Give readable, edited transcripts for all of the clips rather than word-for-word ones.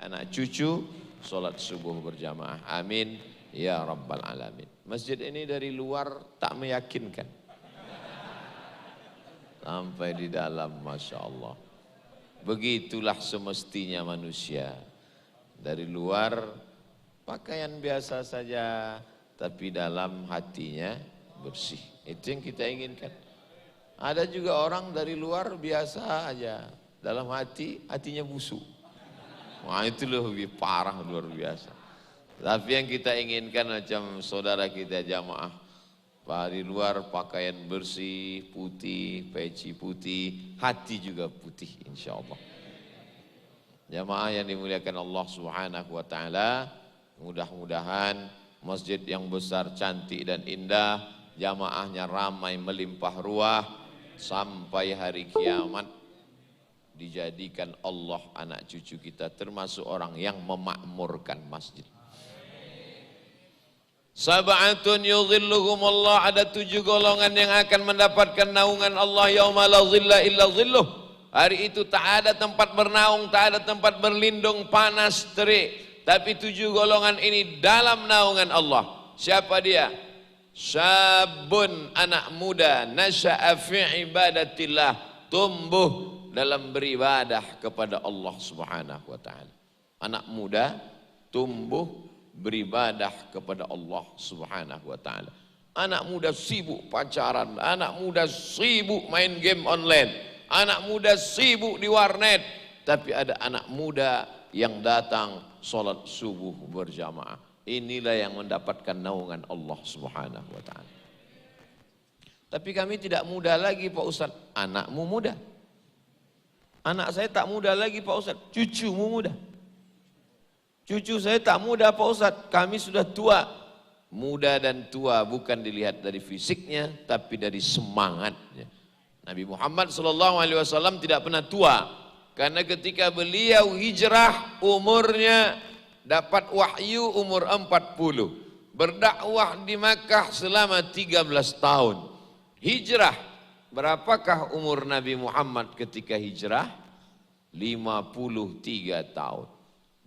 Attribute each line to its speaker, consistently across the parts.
Speaker 1: anak cucu sholat subuh berjamaah. Amin ya rabbal alamin. Masjid ini dari luar tak meyakinkan, sampai di dalam Masya Allah. Begitulah semestinya manusia. Dari luar pakaian biasa saja, tapi dalam hatinya bersih. Itu yang kita inginkan. Ada juga orang dari luar biasa aja, dalam hatinya busuk. Wah, itu lebih parah, luar biasa. Tapi yang kita inginkan macam saudara kita jamaah, di luar pakaian bersih, putih, peci putih, hati juga putih insya Allah. Jamaah yang dimuliakan Allah Subhanahu wa ta'ala, mudah-mudahan masjid yang besar, cantik dan indah, jamaahnya ramai melimpah ruah, sampai hari kiamat dijadikan Allah anak cucu kita termasuk orang yang memakmurkan masjid. Sab'atun yudhilluhumullah, ada 7 golongan yang akan mendapatkan naungan Allah yauma la dhilla illa dhilluh. Hari itu tak ada tempat bernaung, tak ada tempat berlindung, panas terik. Tapi 7 golongan ini dalam naungan Allah. Siapa dia? Syabun, anak muda, nasya'a fi ibadatillah, tumbuh dalam beribadah kepada Allah Subhanahu wa ta'ala. Anak muda tumbuh beribadah kepada Allah Subhanahu wa ta'ala. Anak muda sibuk pacaran, anak muda sibuk main game online, anak muda sibuk di warnet, tapi ada anak muda yang datang sholat subuh berjamaah. Inilah yang mendapatkan naungan Allah Subhanahu wa ta'ala. Tapi kami tidak muda lagi Pak Ustadz. Anakmu muda. Anak saya tak muda lagi Pak Ustadz. Cucumu muda. Cucu saya tak muda Pak Ustadz. Kami sudah tua. Muda dan tua bukan dilihat dari fisiknya, tapi dari semangatnya. Nabi Muhammad SAW tidak pernah tua. Karena ketika beliau hijrah umurnya dapat wahyu umur 40. Berdakwah di Makkah selama 13 tahun. Hijrah, berapakah umur Nabi Muhammad ketika hijrah? 53 tahun.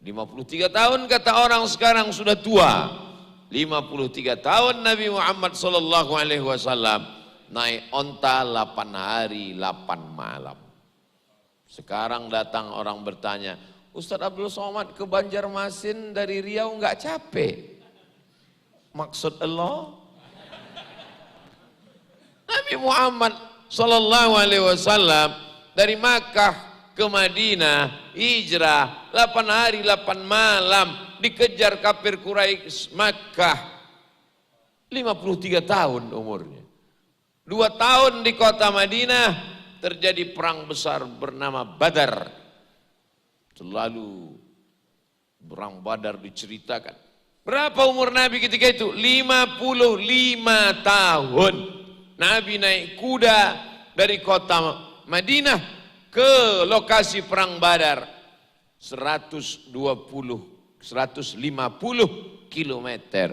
Speaker 1: 53 tahun kata orang sekarang sudah tua. 53 tahun Nabi Muhammad SAW naik onta 8 hari 8 malam. Sekarang datang orang bertanya, Ustadz Abdul Somad ke Banjarmasin dari Riau enggak capek? Maksud Allah? Nabi Muhammad SAW dari Makkah ke Madinah hijrah 8 hari 8 malam, dikejar kafir Quraisy Makkah. 53 tahun umurnya. 2 tahun di kota Madinah terjadi perang besar bernama Badar. Selalu perang Badar diceritakan. Berapa umur Nabi ketika itu? 55 tahun. Nabi naik kuda dari kota Madinah ke lokasi perang Badar. 150 kilometer.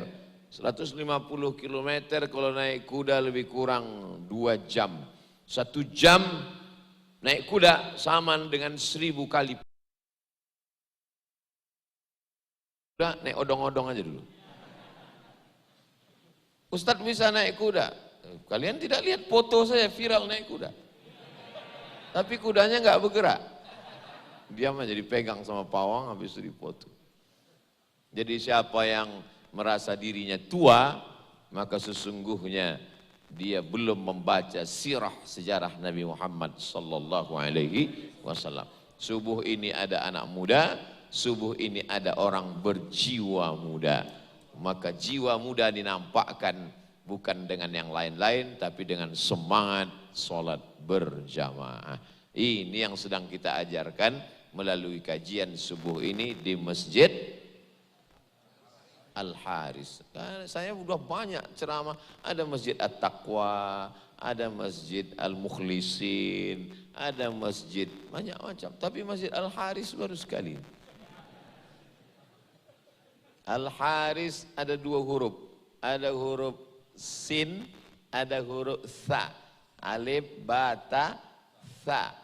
Speaker 1: 150 kilometer kalau naik kuda lebih kurang 2 jam. 1 jam naik kuda sama dengan 1000 kali. Udah naik odong-odong aja dulu. Ustadz bisa naik kuda. Kalian tidak lihat foto saya viral naik kuda. Tapi kudanya nggak bergerak. Dia aja dipegang sama pawang habis itu dipoto. Jadi siapa yang merasa dirinya tua, maka sesungguhnya dia belum membaca sirah sejarah Nabi Muhammad sallallahu alaihi wasallam. Subuh ini ada anak muda, subuh ini ada orang berjiwa muda. Maka jiwa muda dinampakkan bukan dengan yang lain-lain, tapi dengan semangat sholat berjamaah. Ini yang sedang kita ajarkan melalui kajian subuh ini di Masjid Al-Haris. Saya udah banyak ceramah, ada Masjid At-Taqwa, ada Masjid Al-Mukhlisin, ada masjid banyak macam. Tapi Masjid Al-Haris baru sekali. Al-Haris ada 2 huruf, ada huruf sin, ada huruf tha, alif, ba, ta, tha,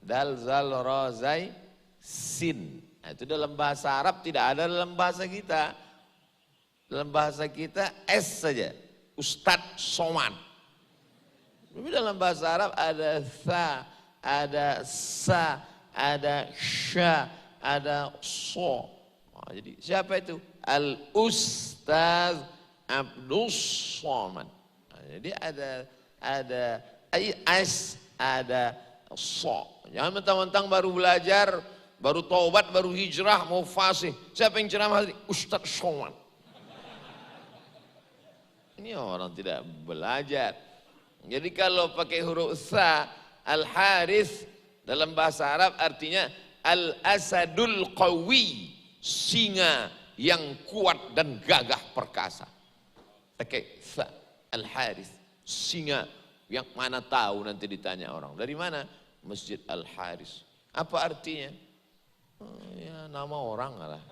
Speaker 1: dal, zal, ra, zai, sin. Nah, itu dalam bahasa Arab, tidak ada dalam bahasa kita. Dalam bahasa kita S saja, Ustadz Somad. Tapi dalam bahasa Arab ada tha, ada sa, ada sya, ada so. Nah, jadi siapa itu? Al-Ustaz Abdus Somad. Nah, jadi ada as, ada so. Jangan mentang-mentang baru belajar, baru taubat, baru hijrah, mau fasih. Siapa yang ceramah tadi? Ustaz Somad. Ini orang tidak belajar. Jadi kalau pakai huruf sa, Al-Harith dalam bahasa Arab artinya Al-Asadul Qawi, singa yang kuat dan gagah perkasa. Pakai sa, Al-Harith, singa yang mana tahu, nanti ditanya orang. Dari mana? Masjid Al-Harith. Apa artinya? Ya nama orang lah.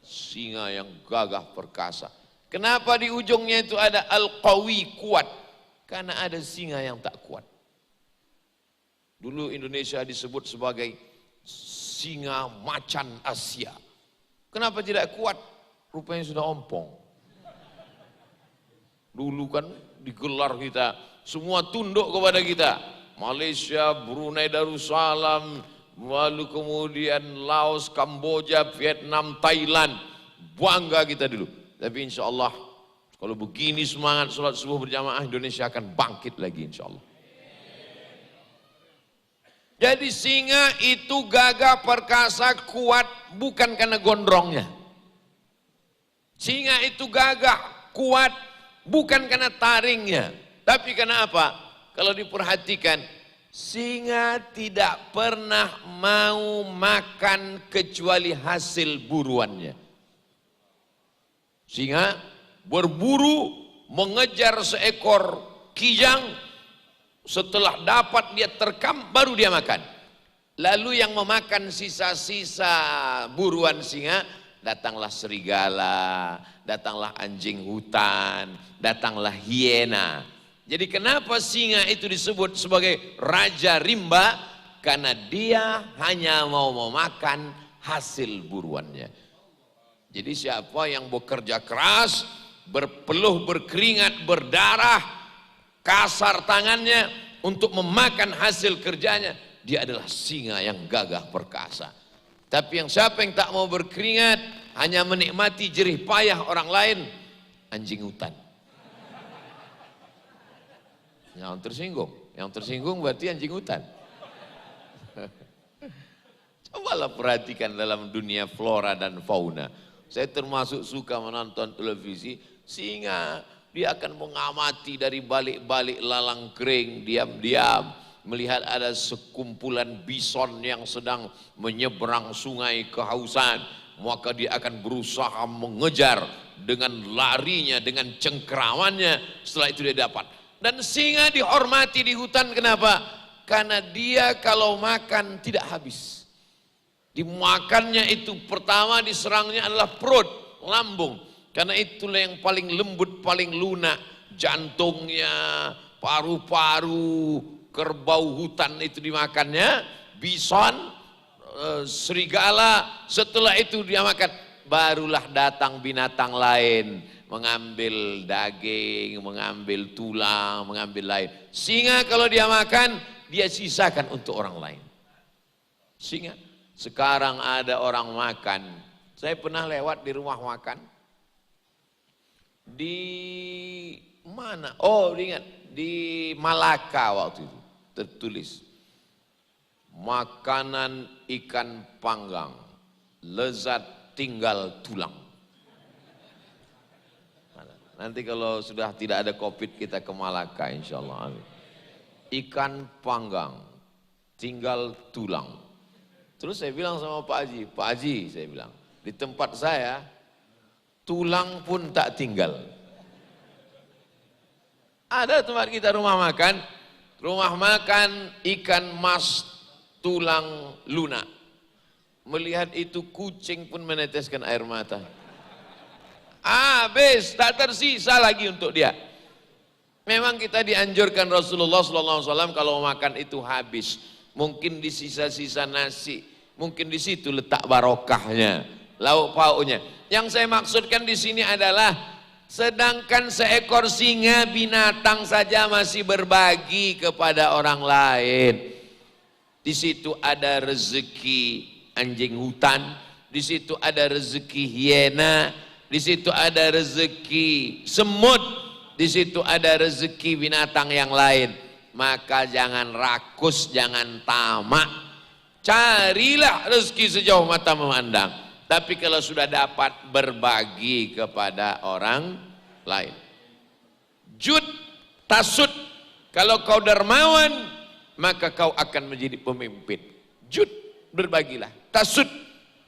Speaker 1: Singa yang gagah perkasa. Kenapa di ujungnya itu ada Al-Qawi, kuat? Karena ada singa yang tak kuat. Dulu Indonesia disebut sebagai singa macan Asia. Kenapa tidak kuat? Rupanya sudah ompong. Dulu kan digelar kita, semua tunduk kepada kita. Malaysia, Brunei Darussalam, lalu kemudian Laos, Kamboja, Vietnam, Thailand. Bangga kita dulu. Tapi insya Allah kalau begini semangat sholat subuh berjamaah, Indonesia akan bangkit lagi insya Allah. Jadi singa itu gagah perkasa kuat bukan karena gondrongnya. Singa itu gagah kuat bukan karena taringnya. Tapi karena apa? Kalau diperhatikan, singa tidak pernah mau makan kecuali hasil buruannya. Singa berburu mengejar seekor kijang, setelah dapat dia terkam baru dia makan. Lalu yang memakan sisa-sisa buruan singa, datanglah serigala, datanglah anjing hutan, datanglah hiena. Jadi kenapa singa itu disebut sebagai raja rimba? Karena dia hanya mau memakan hasil buruannya. Jadi siapa yang bekerja keras, berpeluh, berkeringat, berdarah, kasar tangannya untuk memakan hasil kerjanya, dia adalah singa yang gagah perkasa. Tapi siapa yang tak mau berkeringat, hanya menikmati jerih payah orang lain, anjing hutan. Yang tersinggung berarti anjing hutan. Cobalah perhatikan dalam dunia flora dan fauna. Saya termasuk suka menonton televisi, singa dia akan mengamati dari balik-balik lalang kering, diam-diam melihat ada sekumpulan bison yang sedang menyeberang sungai kehausan, maka dia akan berusaha mengejar dengan larinya, dengan cengkeramannya, setelah itu dia dapat. Dan singa dihormati di hutan, kenapa? Karena dia kalau makan tidak habis. Dimakannya itu pertama diserangnya adalah perut, lambung. Karena itulah yang paling lembut, paling lunak. Jantungnya, paru-paru, kerbau hutan itu dimakannya. Bison, serigala, setelah itu dia makan. Barulah datang binatang lain. Mengambil daging, mengambil tulang, mengambil lain. Singa kalau dia makan, dia sisakan untuk orang lain. Singa. Sekarang ada orang makan. Saya pernah lewat di rumah makan. Di mana? Oh, ingat. Di Malaka waktu itu. Tertulis. Makanan ikan panggang. Lezat tinggal tulang. Nanti kalau sudah tidak ada COVID kita ke Malaka insya Allah. Ikan panggang. Tinggal tulang. Terus saya bilang sama Pak Haji saya bilang, di tempat saya tulang pun tak tinggal. Ada tempat kita rumah makan ikan mas tulang lunak. Melihat itu kucing pun meneteskan air mata. Habis, tak tersisa lagi untuk dia. Memang kita dianjurkan Rasulullah SAW kalau makan itu habis. Mungkin di sisa-sisa nasi Mungkin di situ letak barokahnya, lauk pauknya. Yang saya maksudkan di sini adalah sedangkan seekor singa binatang saja masih berbagi kepada orang lain. Di situ ada rezeki anjing hutan, di situ ada rezeki hiena, di situ ada rezeki semut, di situ ada rezeki binatang yang lain. Maka jangan rakus, jangan tamak. Carilah rezeki sejauh mata memandang. Tapi kalau sudah dapat, berbagi kepada orang lain. Jud tasud, kalau kau dermawan maka kau akan menjadi pemimpin. Jud, berbagilah. Tasud,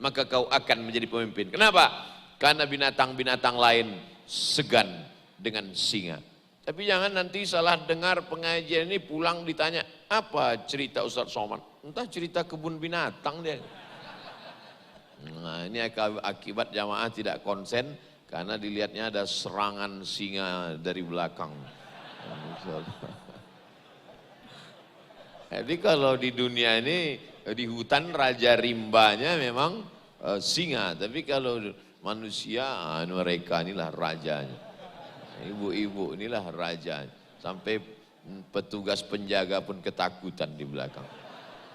Speaker 1: maka kau akan menjadi pemimpin. Kenapa? Karena binatang-binatang lain segan dengan singa. Tapi jangan nanti salah dengar pengajian ini, pulang ditanya, apa cerita Ustaz Somad? Entah cerita kebun binatang dia. Nah, ini akibat jamaah tidak konsen karena dilihatnya ada serangan singa dari belakang. Jadi kalau di dunia ini, di hutan raja rimbanya memang singa, tapi kalau manusia mereka inilah rajanya. Ibu-ibu inilah rajanya. Sampai petugas penjaga pun ketakutan di belakang.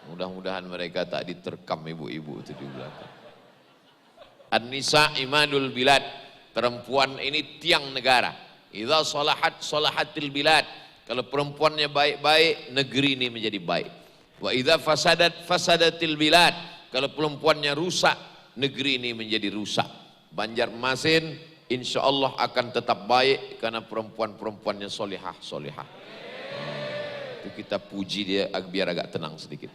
Speaker 1: Mudah-mudahan mereka tak diterkam ibu-ibu itu di belakang. An-nisa imadul bilad, perempuan ini tiang negara. Idza salahat salahatil bilad, kalau perempuannya baik-baik, negeri ini menjadi baik. Wa idza fasadat fasadatil bilad, kalau perempuannya rusak, negeri ini menjadi rusak. Banjarmasin insyaallah akan tetap baik karena perempuan-perempuannya solihah. Itu kita puji dia biar agak tenang sedikit.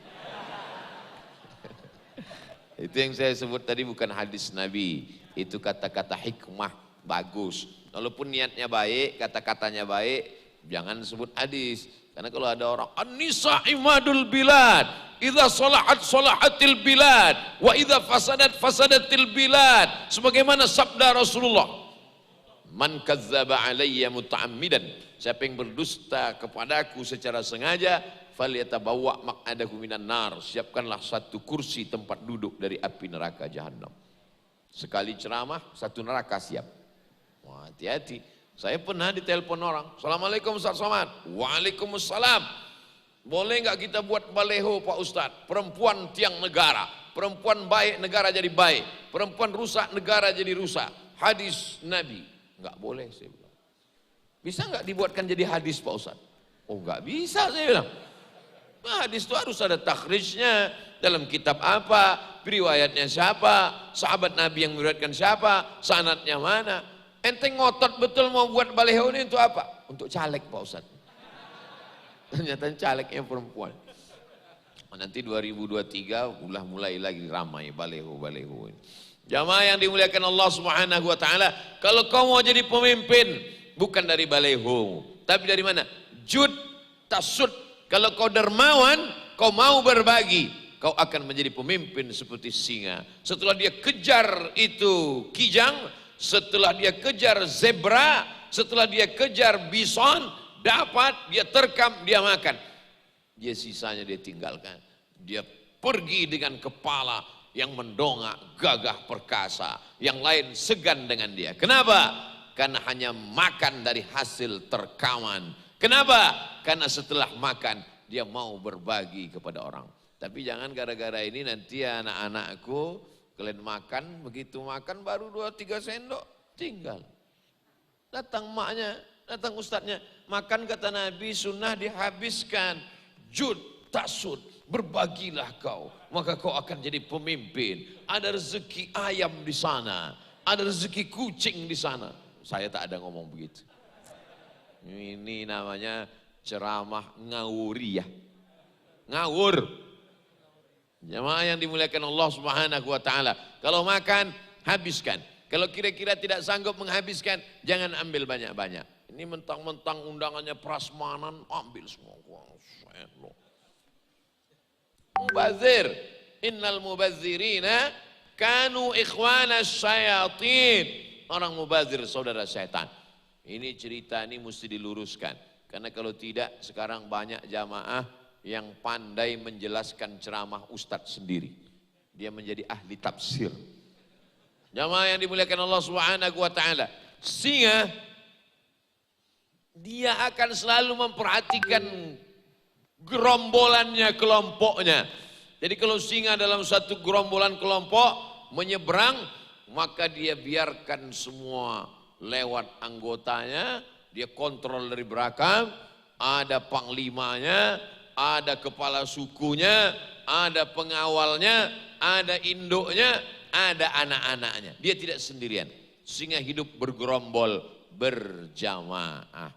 Speaker 1: Itu yang saya sebut tadi bukan hadis Nabi, itu kata-kata hikmah, bagus. Walaupun niatnya baik, kata-katanya baik, jangan sebut hadis. Karena kalau ada orang, an-nisa imadul bilad, idza salahat salahatil bilad, wa idza fasadat fasadatil bilad. Sebagaimana sabda Rasulullah, man kazzaba alayya muta'ammidan, siapa yang berdusta kepadaku secara sengaja, falyatabawwa maq'adahu minan nar, siapkanlah satu kursi tempat duduk dari api neraka jahanam. Sekali ceramah satu neraka siap. Wah, hati-hati. Saya pernah ditelepon orang, Assalamualaikum Ustaz Somad. Waalaikumsalam. Boleh nggak kita buat baleho Pak Ustaz? Perempuan tiang negara, perempuan baik negara jadi baik, perempuan rusak negara jadi rusak. Hadis Nabi. Nggak boleh saya bilang. Bisa nggak dibuatkan jadi hadis Pak Ustaz? Oh nggak bisa saya bilang. Nah, hadis itu harus ada takhrijnya, dalam kitab apa, riwayatnya siapa, sahabat Nabi yang meriwayatkan siapa, sanadnya mana. Enteng ngotot betul mau buat baleho ini untuk apa? Untuk caleg Pak Ustaz. Ternyata calegnya perempuan. Nanti 2023 mulai lagi ramai baleho ini. Jamaah yang dimuliakan Allah Subhanahu wa taala, kalau kau mau jadi pemimpin bukan dari baleho, tapi dari mana? Jud tasud. Kalau kau dermawan, kau mau berbagi, kau akan menjadi pemimpin seperti singa. Setelah dia kejar itu kijang, setelah dia kejar zebra, setelah dia kejar bison, dapat, dia terkam, dia makan. Dia sisanya dia tinggalkan. Dia pergi dengan kepala yang mendongak, gagah perkasa. Yang lain segan dengan dia. Kenapa? Karena hanya makan dari hasil terkaman. Kenapa? Karena setelah makan dia mau berbagi kepada orang. Tapi jangan gara-gara ini nanti anak-anakku kalian makan, begitu makan baru 2-3 sendok tinggal. Datang maknya, datang ustadznya, makan kata Nabi sunnah dihabiskan. Jud tasud, berbagilah kau, maka kau akan jadi pemimpin. Ada rezeki ayam di sana, ada rezeki kucing di sana. Saya tak ada ngomong begitu. Ini namanya ceramah ngawuriyah. Ngawur. Jamaah yang dimuliakan Allah Subhanahu wa taala. Kalau makan, habiskan. Kalau kira-kira tidak sanggup menghabiskan, jangan ambil banyak-banyak. Ini mentang-mentang undangannya prasmanan, ambil semua. Mubazir. Innal mubazirina kanu ikhwana syayatin. Orang mubazir saudara syaitan. Ini cerita ini mesti diluruskan. Karena kalau tidak sekarang banyak jamaah yang pandai menjelaskan ceramah ustadz sendiri. dia menjadi ahli tafsir. Jamaah yang dimuliakan Allah Subhanahu wa taala. Singa dia akan selalu memperhatikan gerombolannya, kelompoknya. Jadi kalau singa dalam satu gerombolan kelompok menyeberang, maka dia biarkan semua lewat anggotanya, dia kontrol dari belakang, ada panglimanya, ada kepala sukunya, ada pengawalnya, ada induknya, ada anak-anaknya. Dia tidak sendirian. Singa hidup bergerombol, berjamaah.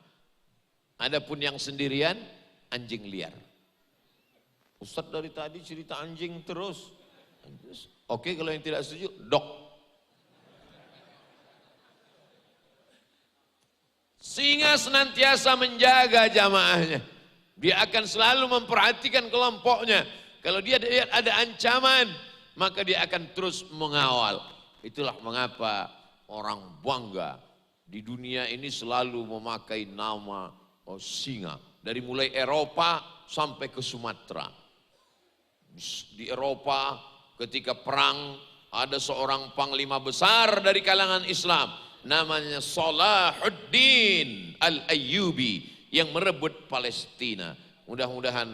Speaker 1: Adapun yang sendirian, anjing liar. Ustadz dari tadi cerita anjing terus. Oke, kalau yang tidak setuju, dok. Singa senantiasa menjaga jamaahnya. Dia akan selalu memperhatikan kelompoknya. Kalau dia lihat ada ancaman, maka dia akan terus mengawal. Itulah mengapa orang bangga di dunia ini selalu memakai nama singa. Dari mulai Eropa sampai ke Sumatera. Di Eropa ketika perang ada seorang panglima besar dari kalangan Islam. Namanya Salahuddin Al-Ayyubi yang merebut Palestina. Mudah-mudahan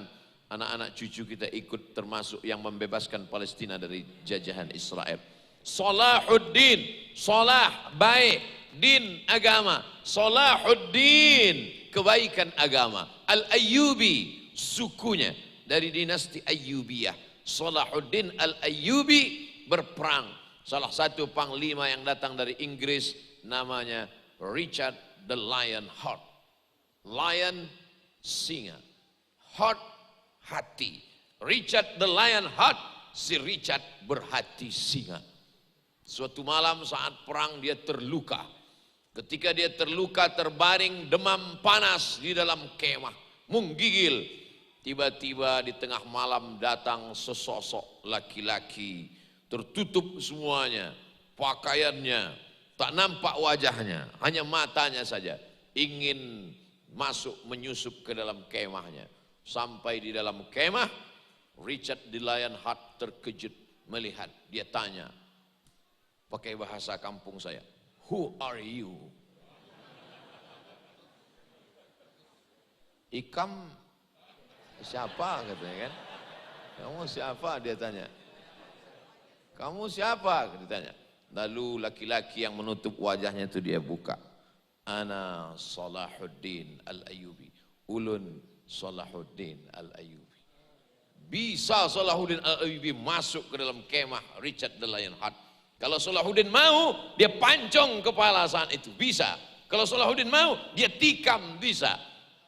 Speaker 1: anak-anak cucu kita ikut termasuk yang membebaskan Palestina dari jajahan Israel. Salahuddin, salah baik, din agama, Salahuddin kebaikan agama, Al-Ayyubi sukunya dari dinasti Ayyubiyah. Salahuddin Al-Ayyubi berperang. Salah satu panglima yang datang dari Inggris namanya Richard the Lionheart. Lion singa, heart hati. Richard the Lionheart, si Richard berhati singa. Suatu malam saat perang dia terluka. Ketika dia terluka terbaring demam panas di dalam kemah, menggigil. Tiba-tiba di tengah malam datang sesosok laki-laki, tertutup semuanya, pakaiannya, tak nampak wajahnya, hanya matanya saja. Ingin masuk menyusup ke dalam kemahnya. Sampai di dalam kemah, Richard the Lionheart terkejut melihat. Dia tanya, pakai bahasa kampung saya, "Who are you?" Ikam siapa katanya kan? Kamu siapa dia tanya. Kamu siapa ditanya. Lalu laki-laki yang menutup wajahnya itu dia buka. Ana Salahuddin Al-Ayyubi. Ulun Salahuddin Al-Ayyubi. Bisa Salahuddin Al-Ayyubi masuk ke dalam kemah Richard the Lionheart. Kalau Salahuddin mau, dia pancong kepala saat itu, bisa. Kalau Salahuddin mau, dia tikam, bisa.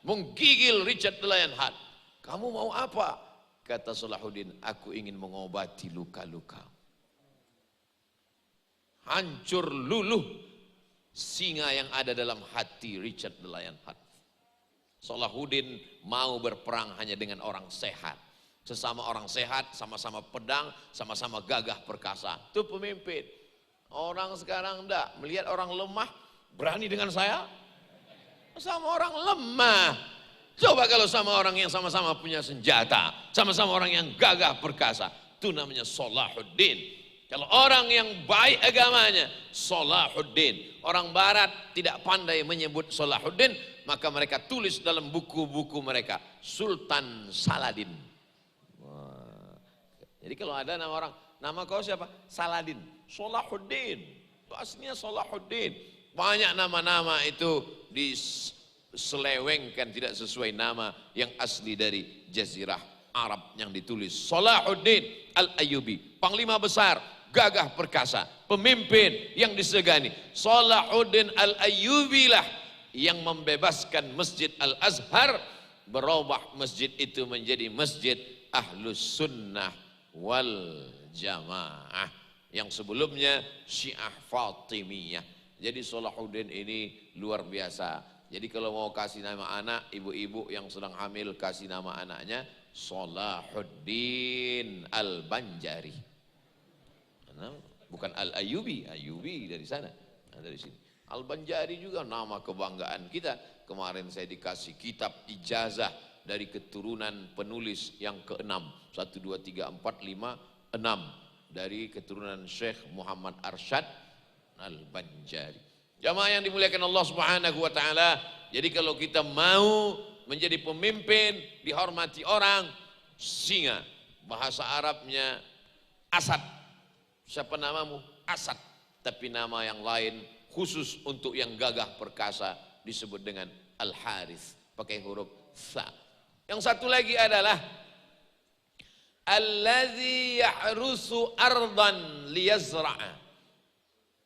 Speaker 1: Menggigil Richard the Lionheart. Kamu mau apa? Kata Salahuddin, aku ingin mengobati luka-luka. Hancur luluh singa yang ada dalam hati Richard the Lionheart. Salahuddin mau berperang hanya dengan orang sehat. Sesama orang sehat, sama-sama pedang, sama-sama gagah perkasa. Itu pemimpin. Orang sekarang enggak, melihat orang lemah, berani dengan saya? Sama orang lemah. Coba kalau sama orang yang sama-sama punya senjata, sama-sama orang yang gagah perkasa, itu namanya Salahuddin. Kalau orang yang baik agamanya, Salahuddin. Orang barat tidak pandai menyebut Salahuddin, maka mereka tulis dalam buku-buku mereka, Sultan Saladin. Jadi kalau ada nama orang, nama kau siapa? Saladin, Salahuddin. Itu aslinya Salahuddin. Banyak nama-nama itu diselewengkan tidak sesuai nama yang asli dari Jazirah Arab yang ditulis. Salahuddin Al-Ayyubi, panglima besar, gagah perkasa, pemimpin yang disegani. Salahuddin Al-Ayyubi lah yang membebaskan Masjid Al-Azhar, berubah masjid itu menjadi Masjid Ahlus Sunnah wal Jamaah. Yang sebelumnya Syiah Fatimiyah. Jadi Salahuddin ini luar biasa. Jadi kalau mau kasih nama anak, ibu-ibu yang sedang hamil kasih nama anaknya Salahuddin Al-Banjari. Bukan Al-Ayyubi, Ayyubi dari sana, dari sini. Al-Banjari juga nama kebanggaan kita. Kemarin saya dikasih kitab ijazah dari keturunan penulis yang ke-6. 1, 2, 3, 4, 5, 6. dari keturunan Syekh Muhammad Arsyad Al-Banjari. Jamaah yang dimuliakan Allah Subhanahu wa taala, jadi kalau kita mau menjadi pemimpin, dihormati orang, singa. Bahasa Arabnya Asad. Siapa namamu? Asad. Tapi nama yang lain khusus untuk yang gagah perkasa disebut dengan Al-Harith, pakai huruf Tha. Yang satu lagi adalah Allazi yahrusu ardan liyazra'a.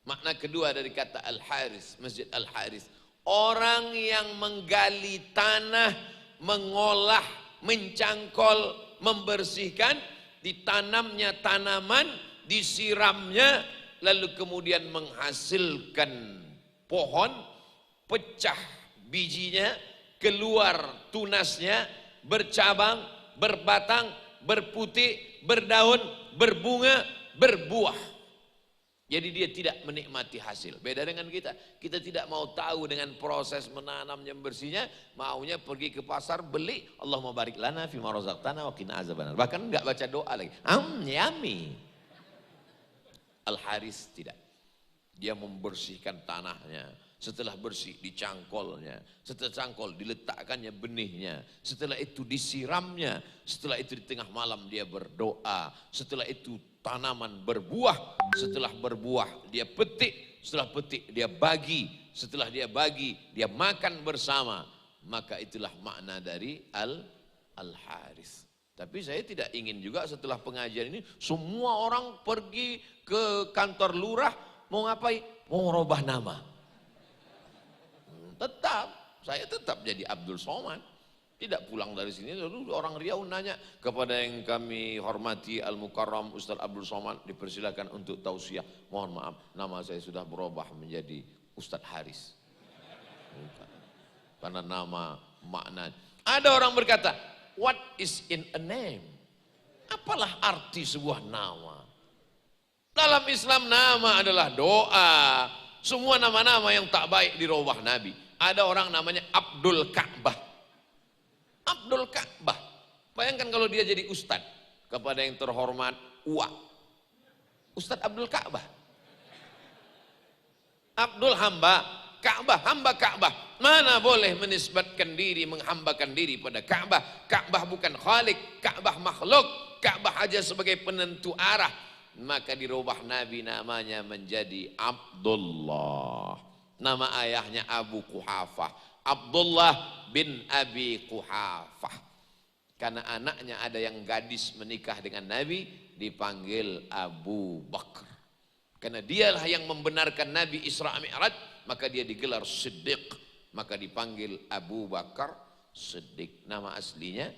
Speaker 1: Makna kedua dari kata Al-Harith, Masjid Al-Harith, orang yang menggali tanah, mengolah, mencangkol, membersihkan, ditanamnya tanaman, disiramnya, lalu kemudian menghasilkan pohon, pecah bijinya, keluar tunasnya, bercabang, berbatang, berputih, berdaun, berbunga, berbuah. Jadi dia tidak menikmati hasil. Beda dengan kita. Kita tidak mau tahu dengan proses menanamnya, bersihnya. Maunya pergi ke pasar, beli. Allahumma barik lana fima razaqtana wa qina azabannar. Bahkan enggak baca doa lagi. Yummy. Al-Harith tidak. Dia membersihkan tanahnya. Setelah bersih, dicangkolnya. Setelah cangkol, diletakkannya benihnya. Setelah itu disiramnya. Setelah itu di tengah malam dia berdoa. Setelah itu tanaman berbuah. Setelah berbuah dia petik. Setelah petik dia bagi. Setelah dia bagi, dia makan bersama. Maka itulah makna dari Al-Harith. Tapi saya tidak ingin juga setelah pengajian ini semua orang pergi ke kantor lurah. Mau ngapain? Mau merubah nama. Saya tetap jadi Abdul Somad. Tidak pulang dari sini, lalu orang Riau nanya kepada yang kami hormati Al-Mukarram Ustaz Abdul Somad, dipersilakan untuk tausiah. Mohon maaf, nama saya sudah berubah menjadi Ustaz Haris. Karena nama makna. Ada orang berkata, what is in a name? Apalah arti sebuah nama? Dalam Islam nama adalah doa. Semua nama-nama yang tak baik dirubah Nabi. Ada orang namanya Abdul Ka'bah. Abdul Ka'bah. Bayangkan kalau dia jadi ustad kepada yang terhormat Uwa. Ustad Abdul Ka'bah. Abdul hamba Ka'bah, hamba Ka'bah. Mana boleh menisbatkan diri, menghambakan diri pada Ka'bah. Ka'bah bukan khalik, Ka'bah makhluk. Ka'bah aja sebagai penentu arah. Maka dirubah Nabi namanya menjadi Abdullah. Nama ayahnya Abu Quhafah, Abdullah bin Abi Quhafah. Karena anaknya ada yang gadis menikah dengan Nabi, dipanggil Abu Bakar. Karena dialah yang membenarkan Nabi Isra Mi'raj, maka dia digelar Siddiq. Maka dipanggil Abu Bakar Siddiq. Nama aslinya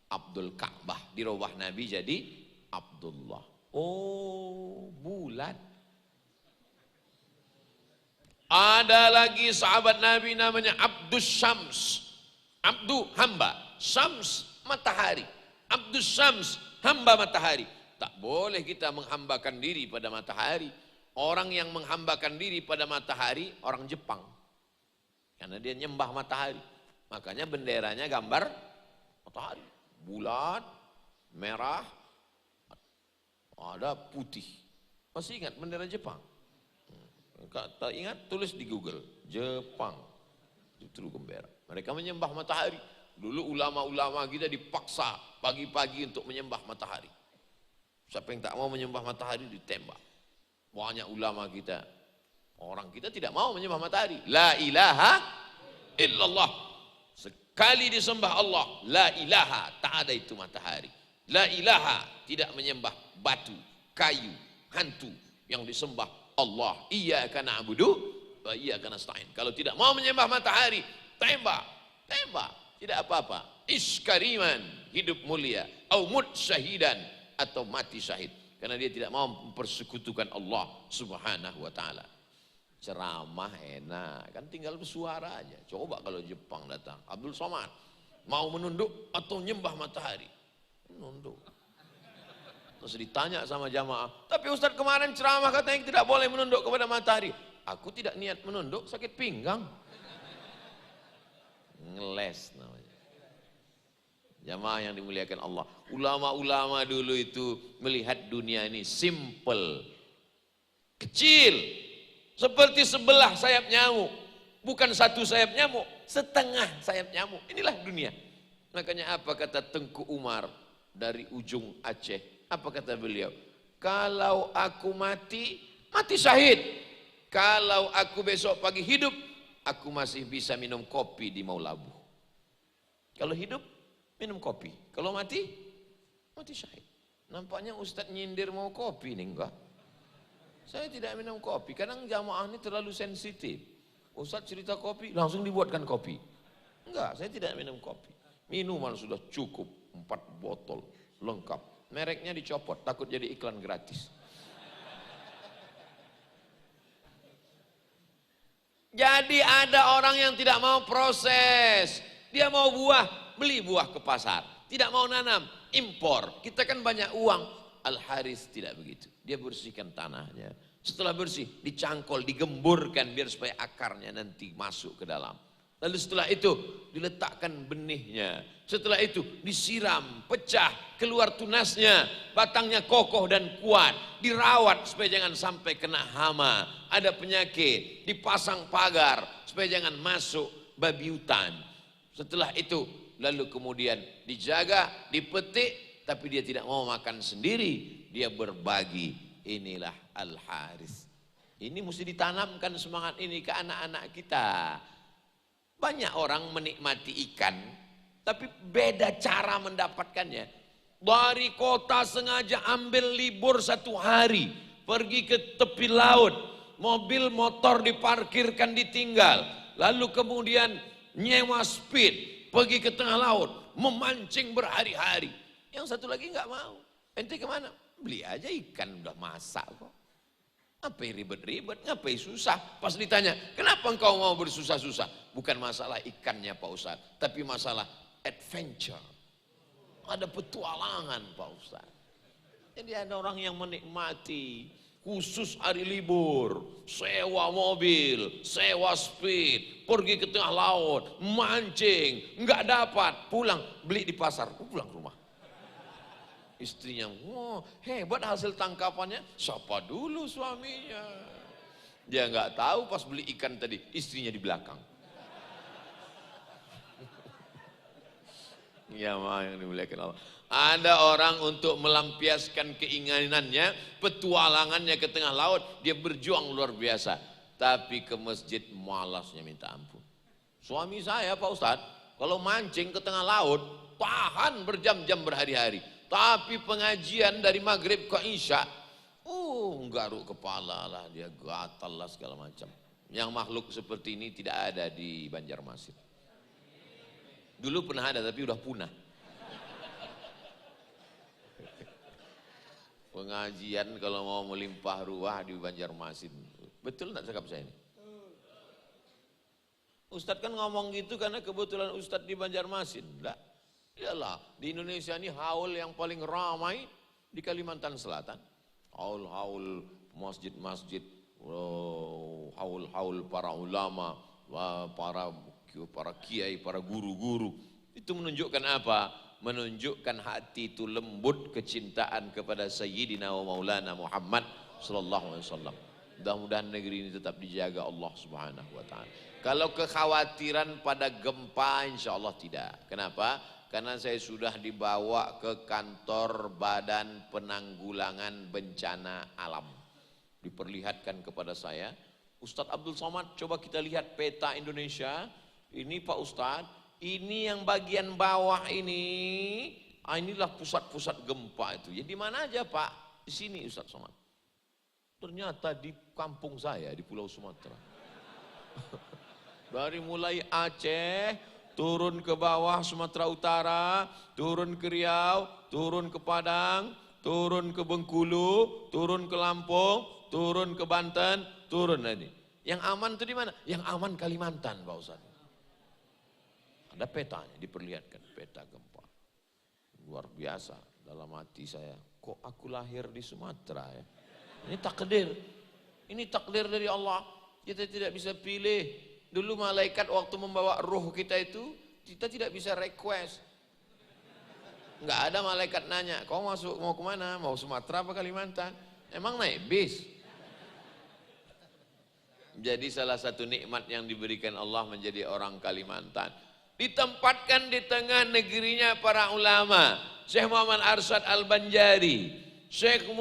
Speaker 1: Abdul Ka'bah. Dirubah Nabi jadi Abdullah. Oh, bulan. Ada lagi sahabat Nabi namanya Abdus Syams. Abdu hamba, Syams matahari. Abdus Syams hamba matahari. Tak boleh kita menghambakan diri pada matahari. Orang yang menghambakan diri pada matahari orang Jepang. Karena dia nyembah matahari. Makanya benderanya gambar matahari. Bulat, merah, ada putih. Masih ingat bendera Jepang? Tak ingat, tulis di Google, Jepang, Justru Gembira. Mereka menyembah matahari. Dulu ulama-ulama kita dipaksa pagi-pagi untuk menyembah matahari. Siapa yang tak mau menyembah matahari ditembak. Banyak ulama kita, orang kita tidak mau menyembah matahari. La ilaha illallah. Sekali disembah Allah, la ilaha, tak ada itu matahari. La ilaha, tidak menyembah batu, kayu, hantu, yang disembah Allah. Iyyaka na'budu wa iyyaka nasta'in. Kalau tidak mau menyembah matahari, tembak, tidak apa-apa. Iskariman, hidup mulia, au mut syahidan, atau mati syahid. Karena dia tidak mau mempersekutukan Allah Subhanahu wa taala. Ceramah enak, kan tinggal bersuara aja. Coba kalau Jepang datang, Abdul Somad mau menunduk atau nyembah matahari? Menunduk. Terus ditanya sama jamaah, tapi Ustadz kemarin ceramah katanya tidak boleh menunduk kepada matahari. Aku tidak niat menunduk, sakit pinggang. Ngeles namanya. Jamaah yang dimuliakan Allah. Ulama-ulama dulu itu melihat dunia ini simple, kecil, seperti sebelah sayap nyamuk. Bukan satu sayap nyamuk, setengah sayap nyamuk. Inilah dunia. Makanya apa kata Tengku Umar dari ujung Aceh? Apa kata beliau? Kalau aku mati, mati syahid. Kalau aku besok pagi hidup, aku masih bisa minum kopi di Maulabu. Kalau hidup, minum kopi. Kalau mati, mati syahid. Nampaknya Ustadz nyindir mau kopi nih, enggak. Saya tidak minum kopi, kadang jamaah ini terlalu sensitif. Ustadz cerita kopi, langsung dibuatkan kopi. Enggak, saya tidak minum kopi. Minuman sudah cukup, 4 botol, lengkap. Mereknya dicopot, takut jadi iklan gratis. Jadi ada orang yang tidak mau proses. Dia mau buah, beli buah ke pasar. Tidak mau nanam, impor. Kita kan banyak uang. Al-Haris tidak begitu. Dia bersihkan tanahnya. Setelah bersih, dicangkol, digemburkan biar supaya akarnya nanti masuk ke dalam. Lalu setelah itu diletakkan benihnya. Setelah itu disiram, pecah, keluar tunasnya. Batangnya kokoh dan kuat. Dirawat supaya jangan sampai kena hama. Ada penyakit, dipasang pagar supaya jangan masuk babi hutan. Setelah itu lalu kemudian dijaga, dipetik, tapi dia tidak mau makan sendiri. Dia berbagi. Inilah Al-Haris. Ini mesti ditanamkan semangat ini ke anak-anak kita. Banyak orang menikmati ikan, tapi beda cara mendapatkannya. Dari kota sengaja ambil libur 1 hari, pergi ke tepi laut, mobil motor diparkirkan ditinggal, lalu kemudian nyewa speed, pergi ke tengah laut, memancing berhari-hari. Yang satu lagi nggak mau. Ente kemana? Beli aja ikan, udah masak kok. Ngapain ribet-ribet, ngapain susah? Pas ditanya, kenapa engkau mau bersusah-susah? Bukan masalah ikannya Pak Ustadz, tapi masalah adventure. Ada petualangan Pak Ustadz. Jadi ada orang yang menikmati, khusus hari libur, sewa mobil, sewa speed, pergi ke tengah laut, mancing, nggak dapat, pulang, beli di pasar, pulang ke rumah. Istrinya, wah hebat hasil tangkapannya, sapa dulu suaminya. Dia nggak tahu pas beli ikan tadi, istrinya di belakang. Ya mah yang dimuliakan Allah. Ada orang untuk melampiaskan keinginannya, petualangannya ke tengah laut, dia berjuang luar biasa. Tapi ke masjid malasnya minta ampun. Suami saya Pak Ustadz, kalau mancing ke tengah laut, tahan berjam-jam berhari-hari. Tapi pengajian dari maghrib ke isya, garuk kepala lah, dia gatal lah segala macam. Yang makhluk seperti ini tidak ada di Banjarmasin. Dulu pernah ada tapi udah punah. Pengajian kalau mau melimpah ruah di Banjarmasin. Betul enggak cakap saya ini? Ustadz kan ngomong gitu karena kebetulan Ustadz di Banjarmasin. Enggak. Iyalah, di Indonesia ini haul yang paling ramai di Kalimantan Selatan. Haul-haul masjid-masjid, haul-haul para ulama, para kiai, para guru-guru. Itu menunjukkan apa? Menunjukkan hati itu lembut, kecintaan kepada Sayyidina wa Maulana Muhammad sallallahu alaihi wasallam. Mudah-mudahan negeri ini tetap dijaga Allah Subhanahu wa taala. Kalau kekhawatiran pada gempa, insya Allah tidak. Kenapa? Karena saya sudah dibawa ke kantor Badan Penanggulangan Bencana Alam. Diperlihatkan kepada saya, Ustadz Abdul Somad, coba kita lihat peta Indonesia. Ini Pak Ustadz, ini yang bagian bawah ini, inilah pusat-pusat gempa itu. Ya di mana aja Pak? Di sini Ustadz Somad. Ternyata di kampung saya, di Pulau Sumatera. Dari mulai Aceh, turun ke bawah Sumatera Utara, turun ke Riau, turun ke Padang, turun ke Bengkulu, turun ke Lampung, turun ke Banten, turun tadi. Yang aman itu di mana? Yang aman Kalimantan, Pak Ustaz. Ada petanya, diperlihatkan peta gempa. Luar biasa dalam hati saya. Kok aku lahir di Sumatera ya? Ini takdir. Ini takdir dari Allah. Kita tidak bisa pilih. Dulu malaikat waktu membawa ruh kita itu, kita tidak bisa request. nggak ada malaikat nanya, kau mau kemana? Mau Sumatera apa Kalimantan? Emang naik bis? Jadi salah satu nikmat yang diberikan Allah menjadi orang Kalimantan. Ditempatkan di tengah negerinya para ulama. Syekh Muhammad Arsyad Al-Banjari, Syekh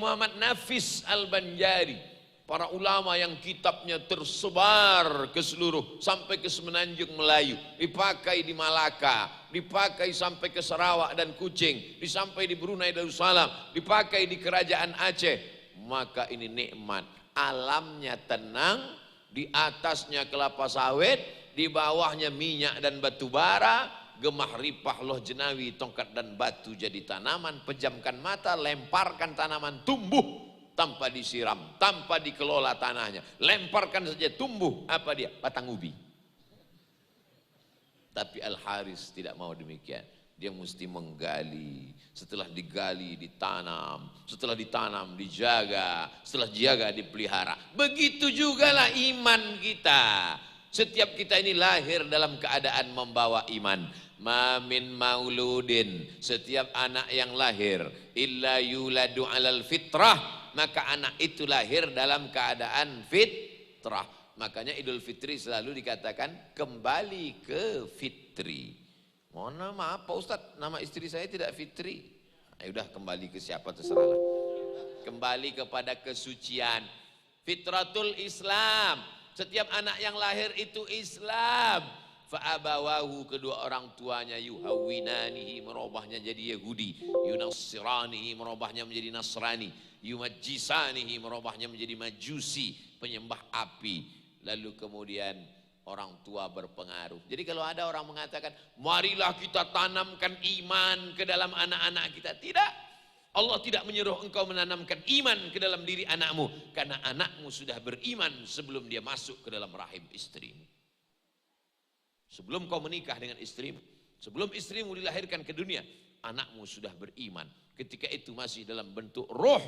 Speaker 1: Muhammad Nafis Al-Banjari. Para ulama yang kitabnya tersebar ke seluruh, sampai ke Semenanjung Melayu. Dipakai di Malaka, dipakai sampai ke Sarawak dan Kuching, disampai di Brunei Darussalam, dipakai di Kerajaan Aceh. Maka ini nikmat. Alamnya tenang, di atasnya kelapa sawit, di bawahnya minyak dan batu bara, gemah ripah loh jenawi, tongkat dan batu jadi tanaman, pejamkan mata, lemparkan tanaman, tumbuh tanpa disiram, tanpa dikelola tanahnya, lemparkan saja tumbuh. Apa dia? Batang ubi. Tapi Al-Haris tidak mau demikian. Dia mesti menggali, setelah digali ditanam, setelah ditanam dijaga, setelah dijaga dipelihara. Begitu jugalah iman kita. Setiap kita ini lahir dalam keadaan membawa iman. Ma min mauludin, setiap anak yang lahir, illa yuladu alal fitrah, maka anak itu lahir dalam keadaan fitrah. Makanya Idul Fitri selalu dikatakan kembali ke fitri. Mohon maaf Pak Ustadz, nama istri saya tidak Fitri. Ya udah, kembali ke siapa terserahlah. Kembali kepada kesucian. Fitratul Islam. Setiap anak yang lahir itu Islam. Fa'abawahu, kedua orang tuanya, yuhawwinanihi, merubahnya jadi Yahudi, yunassiranihi, merubahnya menjadi Nasrani, yumajjisanihi, merubahnya menjadi Majusi, penyembah api. Lalu kemudian orang tua berpengaruh. Jadi kalau ada orang mengatakan, marilah kita tanamkan iman ke dalam anak-anak kita. Tidak. Allah tidak menyuruh engkau menanamkan iman ke dalam diri anakmu. Karena anakmu sudah beriman sebelum dia masuk ke dalam rahim istrimu. Sebelum kau menikah dengan istrimu, sebelum istrimu dilahirkan ke dunia, anakmu sudah beriman. Ketika itu masih dalam bentuk roh.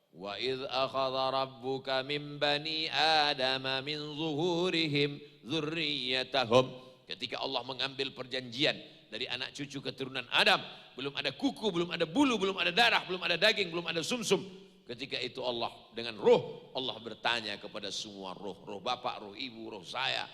Speaker 1: Wa idh akhadha rabbuka min bani adama min zuhurihim dzurriyyatahum. Ketika Allah mengambil perjanjian dari anak cucu keturunan Adam, belum ada kuku, belum ada bulu, belum ada darah, belum ada daging, belum ada sumsum. Ketika itu Allah dengan roh, Allah bertanya kepada semua roh, roh bapak, roh ibu, roh saya,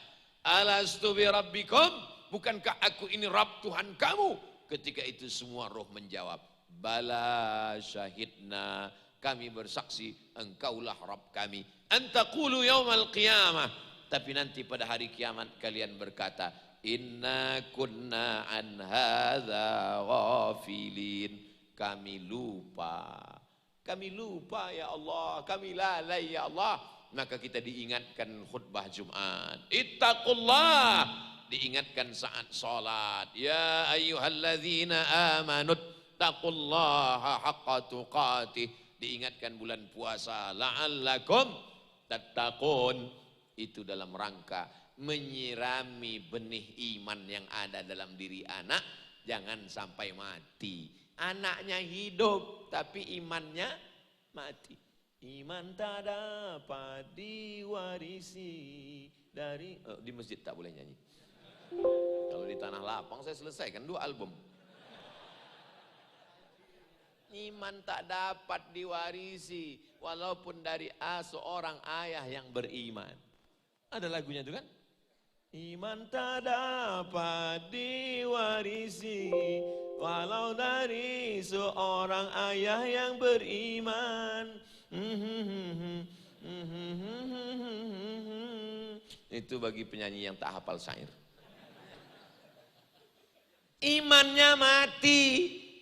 Speaker 1: alastu bi rabbikum, bukankah aku ini Rabb Tuhan kamu? Ketika itu semua roh menjawab, bala syahidna, kami bersaksi engkaulah Rabb kami. Antaqulu yaumal qiyamah, tapi nanti pada hari kiamat kalian berkata, inna kunna an hadza ghafilin, kami lupa ya Allah, kami lalai ya Allah. Maka kita diingatkan khutbah Jumat, ittaqullah, diingatkan saat salat, ya ayyuhalladzina amanu taqullaha haqqa tuqatih, diingatkan bulan puasa, la'allakum tattaqun, itu dalam rangka menyirami benih iman yang ada dalam diri anak, jangan sampai mati. Anaknya hidup tapi imannya mati. Iman tak dapat diwarisi dari di masjid tak boleh nyanyi. Kalau di tanah lapang saya selesaikan 2 album. Iman tak dapat diwarisi walaupun dari seorang ayah yang beriman. Ada lagunya itu kan? Iman tak dapat diwarisi walau dari seorang ayah yang beriman. Itu bagi penyanyi yang tak hafal syair. Imannya mati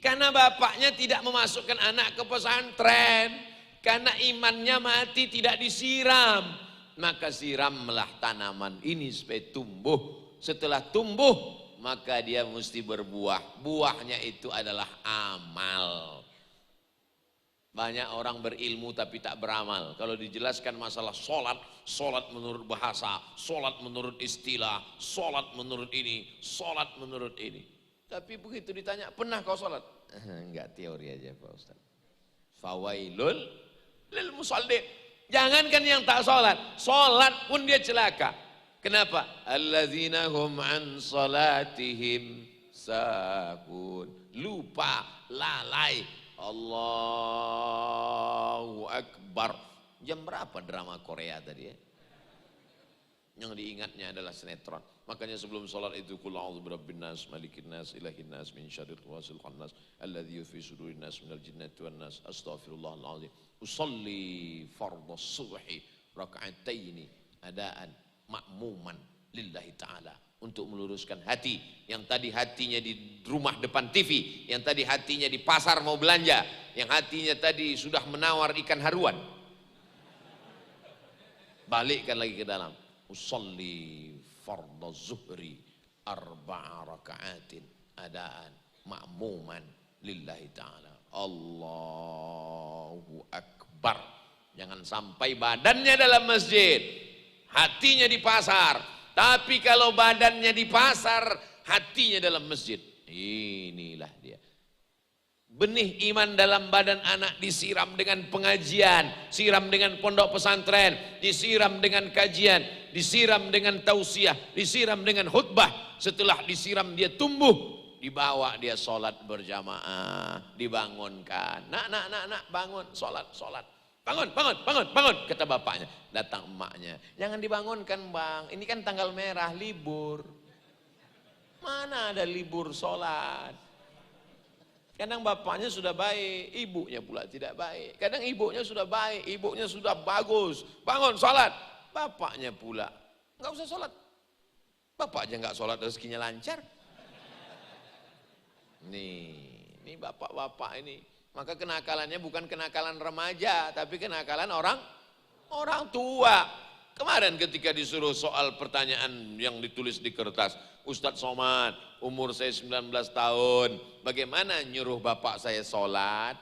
Speaker 1: karena bapaknya tidak memasukkan anak ke pesantren, karena imannya mati tidak disiram. Maka siramlah tanaman ini supaya tumbuh. Setelah tumbuh maka dia mesti berbuah. Buahnya itu adalah amal. Banyak orang berilmu tapi tak beramal. Kalau dijelaskan masalah sholat, sholat menurut bahasa, sholat menurut istilah, sholat menurut ini, sholat menurut ini. Tapi begitu ditanya, pernah kau sholat? Enggak, teori aja Pak Ustaz. Fawailul lil musallin. Jangankan yang tak sholat, sholat pun dia celaka. Kenapa? Alladzina hum an sholatihim sahun. Lupa, lalai. Allahu Akbar. Jam berapa drama Korea tadi ya? Yang diingatnya adalah sinetron. Makanya sebelum sholat itu qul a'udzu birabbin nas, malikin nas, ilahin nas, min syarril waswasil khannas, alladzi fi sudurin nas minal jinnati wan nas, astaghfirullahal azim. Usolli fardhas subhi raka'ataini adaan ma'muman lillahi ta'ala. Untuk meluruskan hati, yang tadi hatinya di rumah depan TV, yang tadi hatinya di pasar mau belanja, yang hatinya tadi sudah menawar ikan haruan, balikkan lagi ke dalam. Usolli fardhaz zuhri arba'a raka'atin adaan ma'muman lillahi ta'ala. Allahu Akbar. Jangan sampai badannya dalam masjid, hatinya di pasar. Tapi kalau badannya di pasar, hatinya dalam masjid. Inilah dia. Benih iman dalam badan anak disiram dengan pengajian, siram dengan pondok pesantren, disiram dengan kajian, disiram dengan tausiah, disiram dengan khutbah. Setelah disiram dia tumbuh, dibawa dia sholat berjamaah, dibangunkan. Nak, bangun, sholat. Bangun, kata bapaknya. Datang emaknya, jangan dibangunkan bang, ini kan tanggal merah, libur. Mana ada libur sholat? Kadang bapaknya sudah baik, ibunya pula tidak baik. Kadang ibunya sudah baik, ibunya sudah bagus. Bangun, sholat. Bapaknya pula, nggak usah sholat. Bapak aja nggak sholat, rezekinya lancar. Nih bapak-bapak ini. Maka kenakalannya bukan kenakalan remaja, tapi kenakalan orang tua. Kemarin ketika disuruh soal pertanyaan yang ditulis di kertas, Ustadz Somad, umur saya 19 tahun, bagaimana nyuruh bapak saya sholat?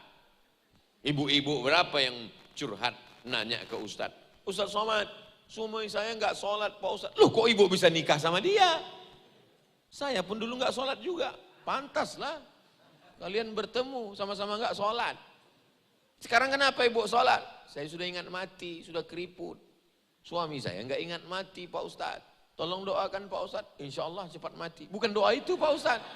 Speaker 1: Ibu-ibu berapa yang curhat nanya ke Ustadz? Ustadz Somad, suami saya nggak sholat Pak Ustadz. Loh kok ibu bisa nikah sama dia? Saya pun dulu nggak sholat juga, pantaslah. Kalian bertemu sama-sama enggak sholat. Sekarang kenapa ibu sholat? Saya sudah ingat mati, sudah keriput. Suami saya enggak ingat mati Pak Ustadz. Tolong doakan Pak Ustadz, insya Allah cepat mati. Bukan doa itu Pak Ustadz.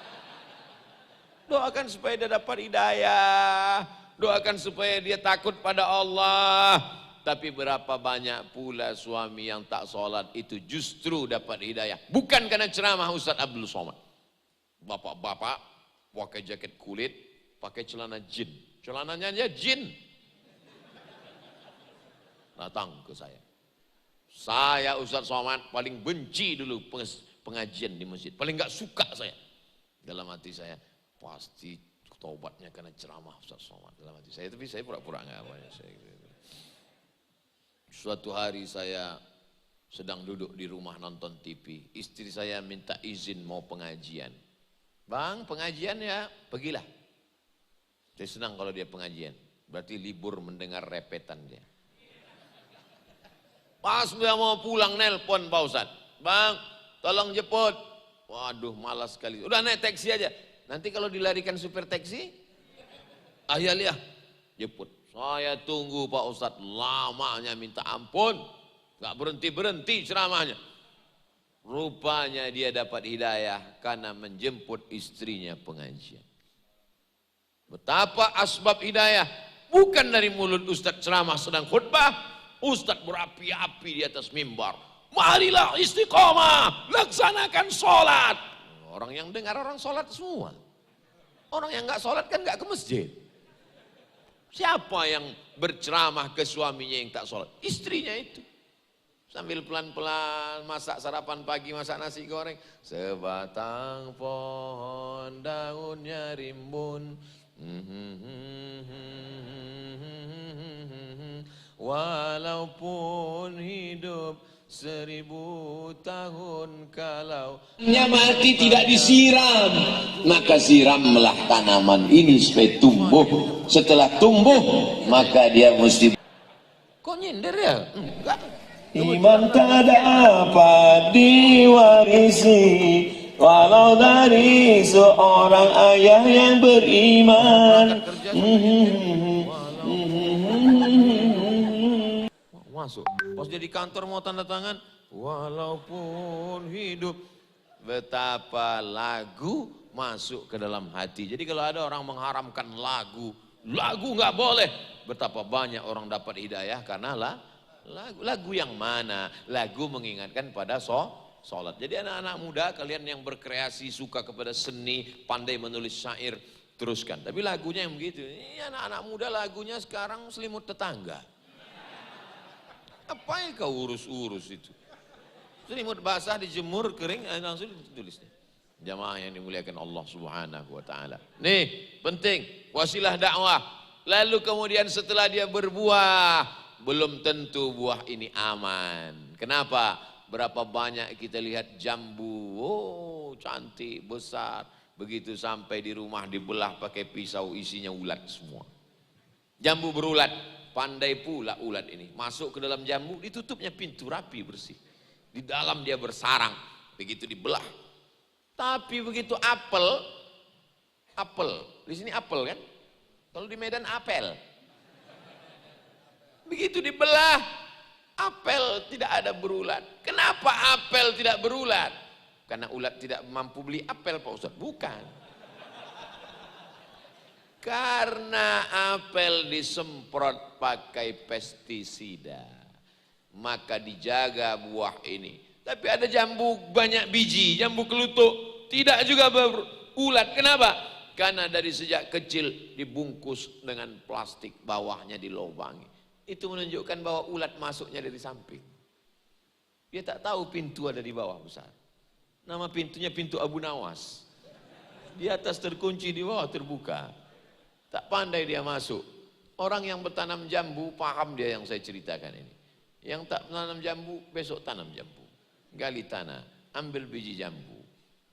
Speaker 1: Doakan supaya dia dapat hidayah. Doakan supaya dia takut pada Allah. Tapi berapa banyak pula suami yang tak sholat itu justru dapat hidayah. Bukan karena ceramah Ustadz Abdul Somad. Bapak-bapak pakai jaket kulit, pakai celana jin. Celananya aja jin. Datang ke saya. Saya Ustadz Somad paling benci dulu pengajian di masjid. Paling gak suka saya. Dalam hati saya, pasti taubatnya karena ceramah Ustadz Somad. Dalam hati saya, tapi saya pura-pura gak apa. Suatu hari saya sedang duduk di rumah nonton TV. Istri saya minta izin mau pengajian. Bang, pengajian ya, pergilah. Saya senang kalau dia pengajian. Berarti libur mendengar repetan dia. Pas dia mau pulang nelpon Pak Ustadz. Bang, tolong jemput. Waduh, malas sekali. Udah naik taksi aja. Nanti kalau dilarikan supir taksi, iya, jemput. Saya tunggu Pak Ustadz, lamanya minta ampun. Gak berhenti-berhenti ceramahnya. Rupanya dia dapat hidayah karena menjemput istrinya pengajian. Betapa asbab hidayah bukan dari mulut Ustadz ceramah sedang khutbah, Ustadz berapi-api di atas mimbar. Marilah istiqomah, laksanakan sholat. Orang yang dengar orang sholat semua. Orang yang nggak sholat kan nggak ke masjid. Siapa yang berceramah ke suaminya yang tak sholat? Istrinya itu. Sambil pelan-pelan masak sarapan pagi, masak nasi goreng. Sebatang pohon daunnya rimbun. Walaupun hidup 1000 tahun kalau mati tidak disiram, maka siramlah tanaman ini supaya tumbuh. Setelah tumbuh, maka dia mesti. Kok nyindir ya? Enggak. Iman tak dapat diwarisi walau dari seorang ayah yang beriman. Masuk. Pas dia di kantor mau tanda tangan, walaupun hidup betapa lagu masuk ke dalam hati. Jadi kalau ada orang mengharamkan lagu nggak boleh. Betapa banyak orang dapat hidayah karena lagu yang mana? Lagu mengingatkan pada sholat. Jadi anak-anak muda kalian yang berkreasi, suka kepada seni, pandai menulis syair, teruskan. Tapi lagunya yang begitu. Ini anak-anak muda lagunya sekarang selimut tetangga. Apa yang kau urus-urus itu? Selimut basah dijemur kering langsung ditulisnya. Jamaah yang dimuliakan Allah Subhanahu wa taala. Nih, penting wasilah dakwah. Lalu kemudian setelah dia berbuah, belum tentu buah ini aman. Kenapa? Berapa banyak kita lihat jambu, oh cantik, besar. Begitu sampai di rumah dibelah pakai pisau, isinya ulat semua. Jambu berulat, pandai pula ulat ini. Masuk ke dalam jambu, ditutupnya pintu rapi bersih. Di dalam dia bersarang, begitu dibelah. Tapi begitu apel, di sini apel kan? Kalau di Medan apel. Begitu dibelah, apel tidak ada berulat. Kenapa apel tidak berulat? Karena ulat tidak mampu beli apel Pak Ustaz. Bukan. Karena apel disemprot pakai pestisida. Maka dijaga buah ini. Tapi ada jambu banyak biji, jambu kelutuk. Tidak juga berulat. Kenapa? Karena dari sejak kecil dibungkus dengan plastik, bawahnya dilobangi. Itu menunjukkan bahwa ulat masuknya dari samping. Dia tak tahu pintu ada di bawah besar. Nama pintunya pintu Abu Nawas. Di atas terkunci, di bawah terbuka. Tak pandai dia masuk. Orang yang bertanam jambu paham dia yang saya ceritakan ini. Yang tak menanam jambu besok tanam jambu. Gali tanah, ambil biji jambu.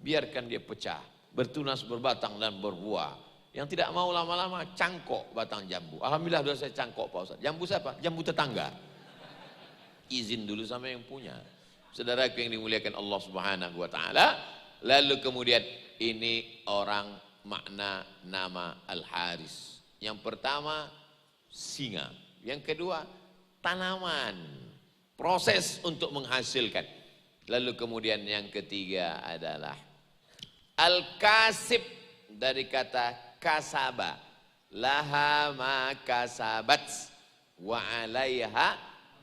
Speaker 1: Biarkan dia pecah, bertunas, berbatang dan berbuah. Yang tidak mau lama-lama cangkok batang jambu. Alhamdulillah sudah saya cangkok Pak Ustaz. Jambu siapa? Jambu tetangga. Izin dulu sama yang punya. Saudaraku yang dimuliakan Allah Subhanahu wa taala. Lalu kemudian ini orang makna nama Al-Haris. Yang pertama singa. Yang kedua tanaman. Proses untuk menghasilkan. Lalu kemudian yang ketiga adalah Al-Kasib dari kata kasaba. Laha ma kasabat wa alaiha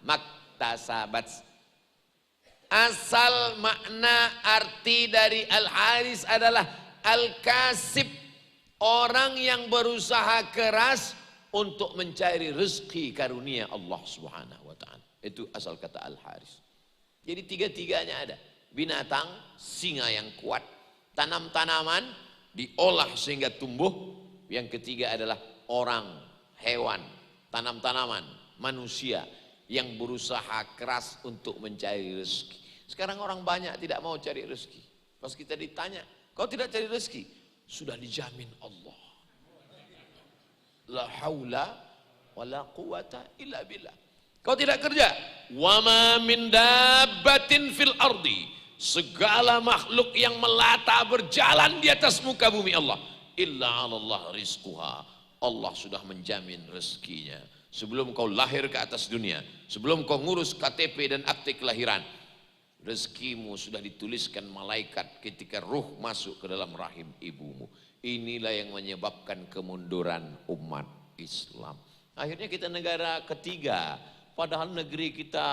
Speaker 1: maktasabat. Asal makna arti dari Al-Haris adalah Al-Kasib, orang yang berusaha keras untuk mencari rezeki karunia Allah Subhanahu wa taala. Itu asal kata Al-Haris. Jadi tiga-tiganya ada. Binatang, singa yang kuat, tanam-tanaman diolah sehingga tumbuh. Yang ketiga adalah orang, hewan, tanam-tanaman, manusia yang berusaha keras untuk mencari rezeki. Sekarang orang banyak tidak mau cari rezeki. Pas kita ditanya, kau tidak cari rezeki? Sudah dijamin Allah. La haula wa la quwata illa billah. Kau tidak kerja? Wa ma min dabbatin fil ardi. Segala makhluk yang melata berjalan di atas muka bumi Allah. Illa 'alallah rizquha. Allah sudah menjamin rezekinya. Sebelum kau lahir ke atas dunia, sebelum kau ngurus KTP dan akte kelahiran, rezekimu sudah dituliskan malaikat ketika ruh masuk ke dalam rahim ibumu. Inilah yang menyebabkan kemunduran umat Islam. Akhirnya kita negara ketiga, padahal negeri kita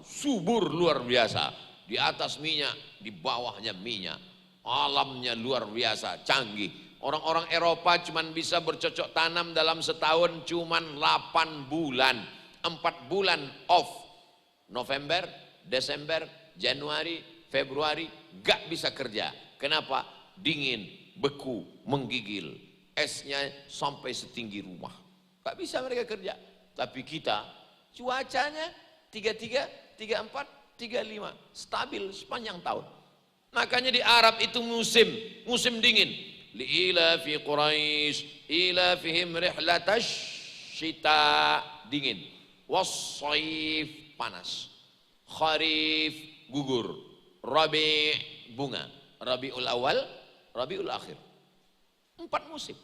Speaker 1: subur luar biasa. Di atas minyak, di bawahnya minyak. Alamnya luar biasa, canggih. Orang-orang Eropa cuman bisa bercocok tanam dalam setahun cuman 8 bulan. 4 bulan off. November, Desember, Januari, Februari gak bisa kerja. Kenapa? Dingin, beku, menggigil. Esnya sampai setinggi rumah. Gak bisa mereka kerja. Tapi kita cuacanya 33, 34, 35 stabil sepanjang tahun. Makanya di Arab itu musim dingin. Li'ila fi Quraisy ila fihim rihlatash syita, dingin. Was-shaif, panas. Kharif, gugur. Rabi', bunga. Rabiul awal, Rabiul akhir. 4 musim.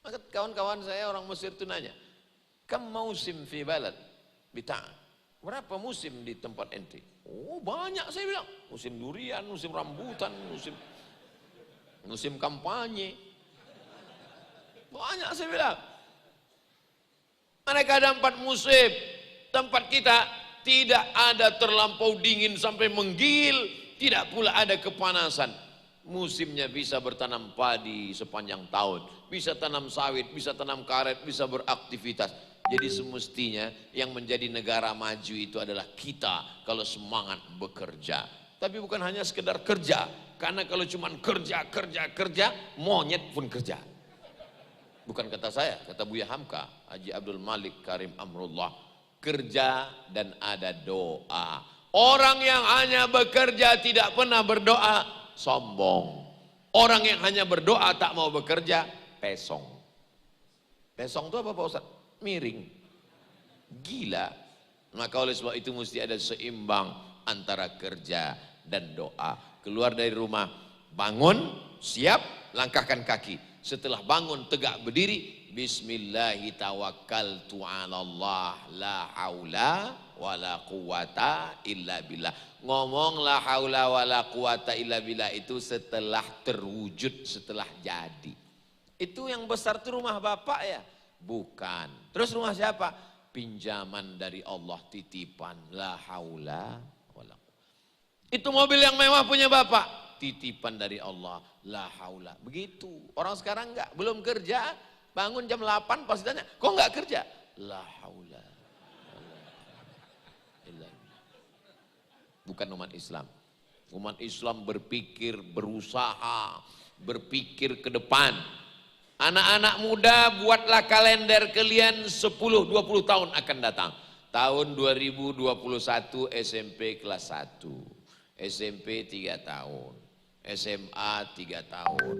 Speaker 1: Maka kawan-kawan saya orang Mesir itu nanya, kam musim fi balad bita', berapa musim di tempat ente? Oh banyak saya bilang, musim durian, musim rambutan, musim kampanye. Banyak saya bilang. Mereka ada 4 musim. Tempat kita tidak ada terlampau dingin sampai menggil, tidak pula ada kepanasan. Musimnya bisa bertanam padi sepanjang tahun, bisa tanam sawit, bisa tanam karet, bisa beraktivitas. Jadi semestinya yang menjadi negara maju itu adalah kita kalau semangat bekerja. Tapi bukan hanya sekedar kerja, karena kalau cuma kerja, monyet pun kerja. Bukan kata saya, kata Buya Hamka, Haji Abdul Malik Karim Amrullah. Kerja dan ada doa. Orang yang hanya bekerja tidak pernah berdoa, sombong. Orang yang hanya berdoa tak mau bekerja, pesong. Pesong itu apa Pak Ustaz? Miring. Gila. Maka oleh sebab itu mesti ada seimbang antara kerja dan doa. Keluar dari rumah, bangun, siap, langkahkan kaki. Setelah bangun tegak berdiri, bismillahi tawakkaltu 'alallah la haula wala quwata illa billah. Ngomong la haula wala quwata illa billah itu setelah terwujud, setelah jadi. Itu yang besar itu rumah bapak ya? Bukan. Terus rumah siapa? Pinjaman dari Allah, titipan. La haula wala quwata. Itu mobil yang mewah punya bapak, titipan dari Allah, la haula. Begitu. Orang sekarang enggak, belum kerja, bangun jam 8 pasti tanya, kok enggak kerja? La haula. Bukan umat Islam. Umat Islam berpikir, berusaha, berpikir ke depan. Anak-anak muda buatlah kalender kalian 10-20 tahun akan datang. Tahun 2021 SMP kelas 1, SMP 3 tahun. SMA 3 tahun,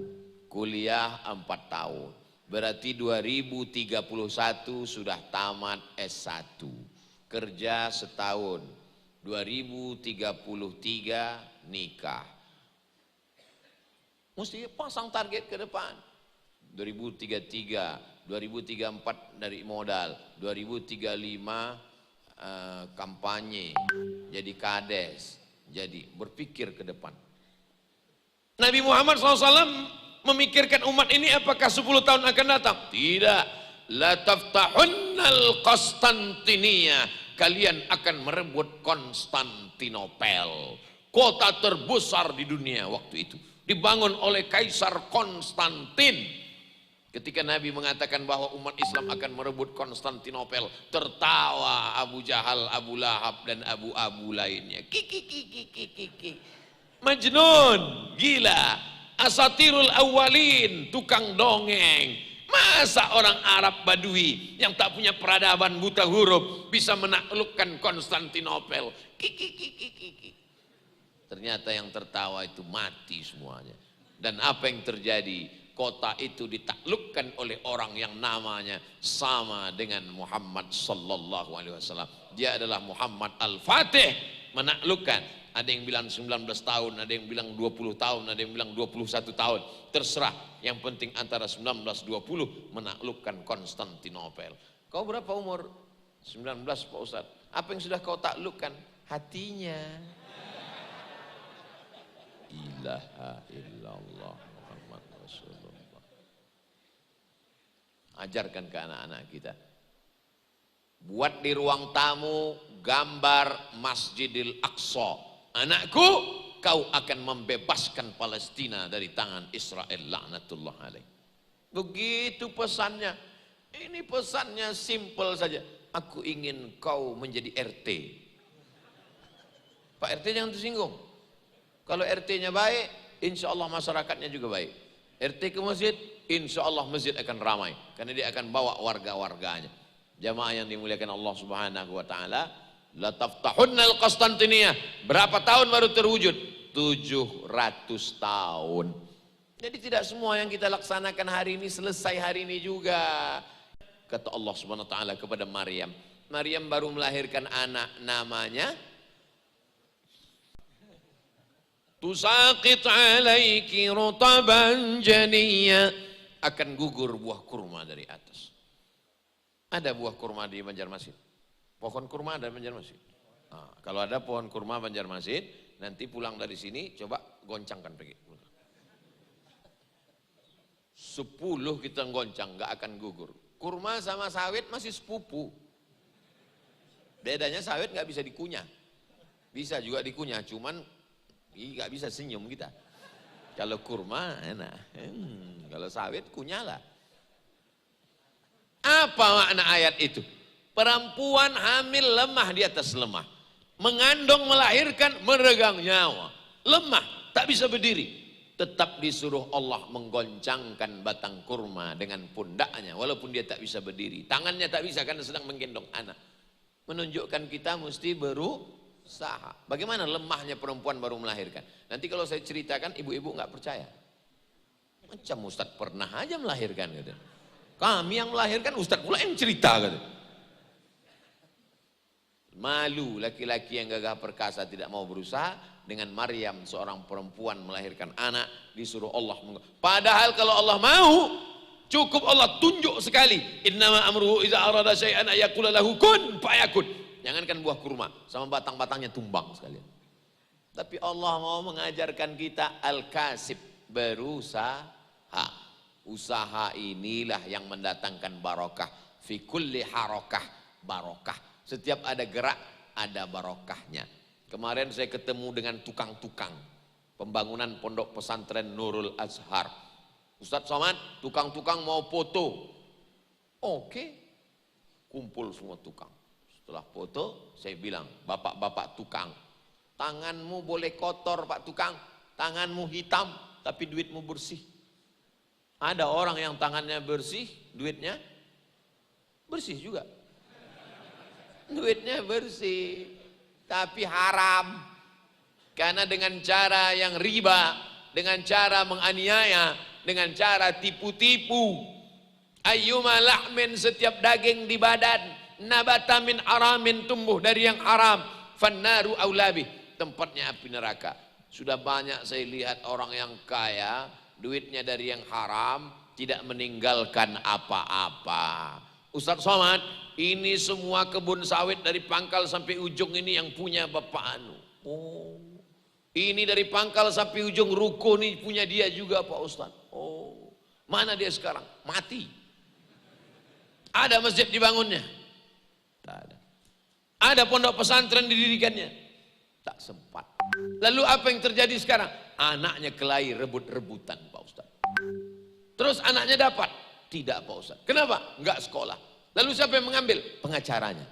Speaker 1: kuliah 4 tahun. Berarti 2031 sudah tamat S1. Kerja setahun, 2033 nikah. Mesti pasang target ke depan. 2033, 2034 dari modal, 2035 kampanye, jadi kades, jadi berpikir ke depan. Nabi Muhammad SAW memikirkan umat ini apakah 10 tahun akan datang? Tidak. La taftahunnal Konstantinia. Kalian akan merebut Konstantinopel. Kota terbesar di dunia waktu itu. Dibangun oleh Kaisar Konstantin. Ketika Nabi mengatakan bahwa umat Islam akan merebut Konstantinopel, tertawa Abu Jahal, Abu Lahab, dan Abu lainnya. Kiki. Majnun, gila, asatirul awalin, tukang dongeng. Masa orang Arab Badui yang tak punya peradaban, buta huruf bisa menaklukkan Konstantinopel? Kiki. Ternyata yang tertawa itu mati semuanya. Dan apa yang terjadi? Kota itu ditaklukkan oleh orang yang namanya sama dengan Muhammad sallallahu alaihi wasallam. Dia adalah Muhammad Al-Fatih, menaklukkan. Ada yang bilang 19 tahun, ada yang bilang 20 tahun, ada yang bilang 21 tahun. Terserah, yang penting antara 19-20 menaklukkan Konstantinopel. Kau berapa umur? 19 Pak Ustadz. Apa yang sudah kau taklukkan? Hatinya. Ilaha illallah Muhammad Rasulullah. Ajarkan ke anak-anak kita. Buat di ruang tamu gambar Masjidil Aqsa. Anakku, kau akan membebaskan Palestina dari tangan Israel, laknatullah alaih. Begitu pesannya. Ini pesannya simple saja. Aku ingin kau menjadi RT. Pak RT jangan tersinggung. Kalau RT-nya baik, insya Allah masyarakatnya juga baik. RT ke masjid, insya Allah masjid akan ramai. Karena dia akan bawa warga-warganya. Jamaah yang dimuliakan Allah Subhanahu wa ta'ala, la taftahunnal Konstantinia. Berapa tahun baru terwujud? 700 tahun. Jadi tidak semua yang kita laksanakan hari ini selesai hari ini juga. Kata Allah Subhanahu wa ta'ala kepada Maryam. Maryam baru melahirkan anak, namanya tusaqit alaiki rutaban janiyya. Akan gugur buah kurma dari atas. Ada buah kurma di Banjarmasin? Pohon kurma ada di Banjarmasin? Nah, kalau ada pohon kurma Banjarmasin, nanti pulang dari sini coba goncangkan pergi. 10 kita goncang, nggak akan gugur. Kurma sama sawit masih sepupu. Bedanya sawit nggak bisa dikunyah. Bisa juga dikunyah, cuman nggak bisa senyum kita. Kalau kurma enak, kalau sawit kunyahlah. Apa makna ayat itu? Perempuan hamil lemah di atas lemah. Mengandung, melahirkan, meregang nyawa. Lemah, tak bisa berdiri. Tetap disuruh Allah menggoncangkan batang kurma dengan pundaknya. Walaupun dia tak bisa berdiri. Tangannya tak bisa karena sedang menggendong anak. Menunjukkan kita mesti berusaha. Bagaimana lemahnya perempuan baru melahirkan. Nanti kalau saya ceritakan ibu-ibu nggak percaya. Macam Ustadz pernah aja melahirkan gitu. Kami yang melahirkan, Ustadz pula yang cerita gitu. Malu laki-laki yang gagah perkasa tidak mau berusaha dengan Maryam seorang perempuan melahirkan anak disuruh Allah. Padahal kalau Allah mau cukup Allah tunjuk sekali. Innama amruhu iza arada syai'an ayaqula lahu kun fayakun. Jangankan buah kurma sama batang-batangnya tumbang sekalian. Tapi Allah mau mengajarkan kita al-kasib, berusaha. Usaha inilah yang mendatangkan barokah. Fi kulli harakah barokah. Setiap ada gerak, ada barokahnya. Kemarin saya ketemu dengan tukang-tukang pembangunan pondok pesantren Nurul Azhar. Ustadz Somad, tukang-tukang mau foto. Oke, kumpul semua tukang. Setelah foto, saya bilang, bapak-bapak tukang, tanganmu boleh kotor Pak tukang, tanganmu hitam, tapi duitmu bersih. Ada orang yang tangannya bersih, duitnya bersih juga. Duitnya bersih, tapi haram. Karena dengan cara yang riba, dengan cara menganiaya, dengan cara tipu-tipu. Ayyuma lahmin, setiap daging di badan, nabata min aramin, tumbuh dari yang haram, fannaru aulabi, tempatnya api neraka. Sudah banyak saya lihat orang yang kaya, duitnya dari yang haram, tidak meninggalkan apa-apa. Ustadz Somad, ini semua kebun sawit dari pangkal sampai ujung ini yang punya Bapak Anu. Oh, ini dari pangkal sampai ujung ruko ini punya dia juga Pak Ustadz. Oh, mana dia sekarang? Mati. Ada masjid dibangunnya? Tak ada. Ada pondok pesantren didirikannya? Tak sempat. Lalu apa yang terjadi sekarang? Anaknya kelahi rebut-rebutan Pak Ustadz. Terus anaknya dapat? Tidak Pak Ustadz. Kenapa? Enggak sekolah. Lalu siapa yang mengambil? Pengacaranya.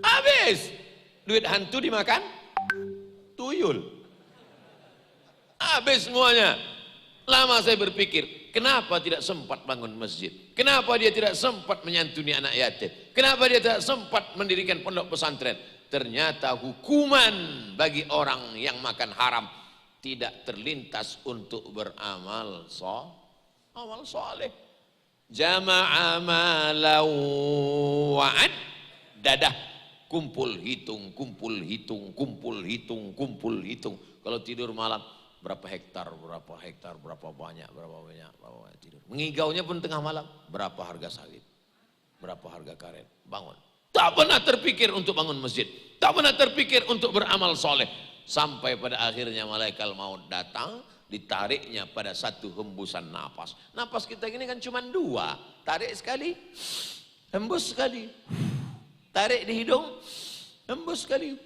Speaker 1: Habis. Duit hantu dimakan tuyul. Habis semuanya. Lama saya berpikir, kenapa tidak sempat bangun masjid? Kenapa dia tidak sempat menyantuni anak yatim? Kenapa dia tidak sempat mendirikan pondok pesantren? Ternyata hukuman bagi orang yang makan haram tidak terlintas untuk beramal soleh. Jama'a malau wa'ad dadah, kumpul hitung. Kalau tidur malam berapa hektar, berapa banyak tidur. Mengigaunya pun tengah malam, berapa harga sawit, berapa harga karet, bangun. Tak pernah terpikir untuk bangun masjid, tak pernah terpikir untuk beramal soleh. Sampai pada akhirnya malaikat maut datang, ditariknya pada satu hembusan napas. Napas kita ini kan cuma 2, tarik sekali, hembus sekali. Tarik di hidung, hembus sekali.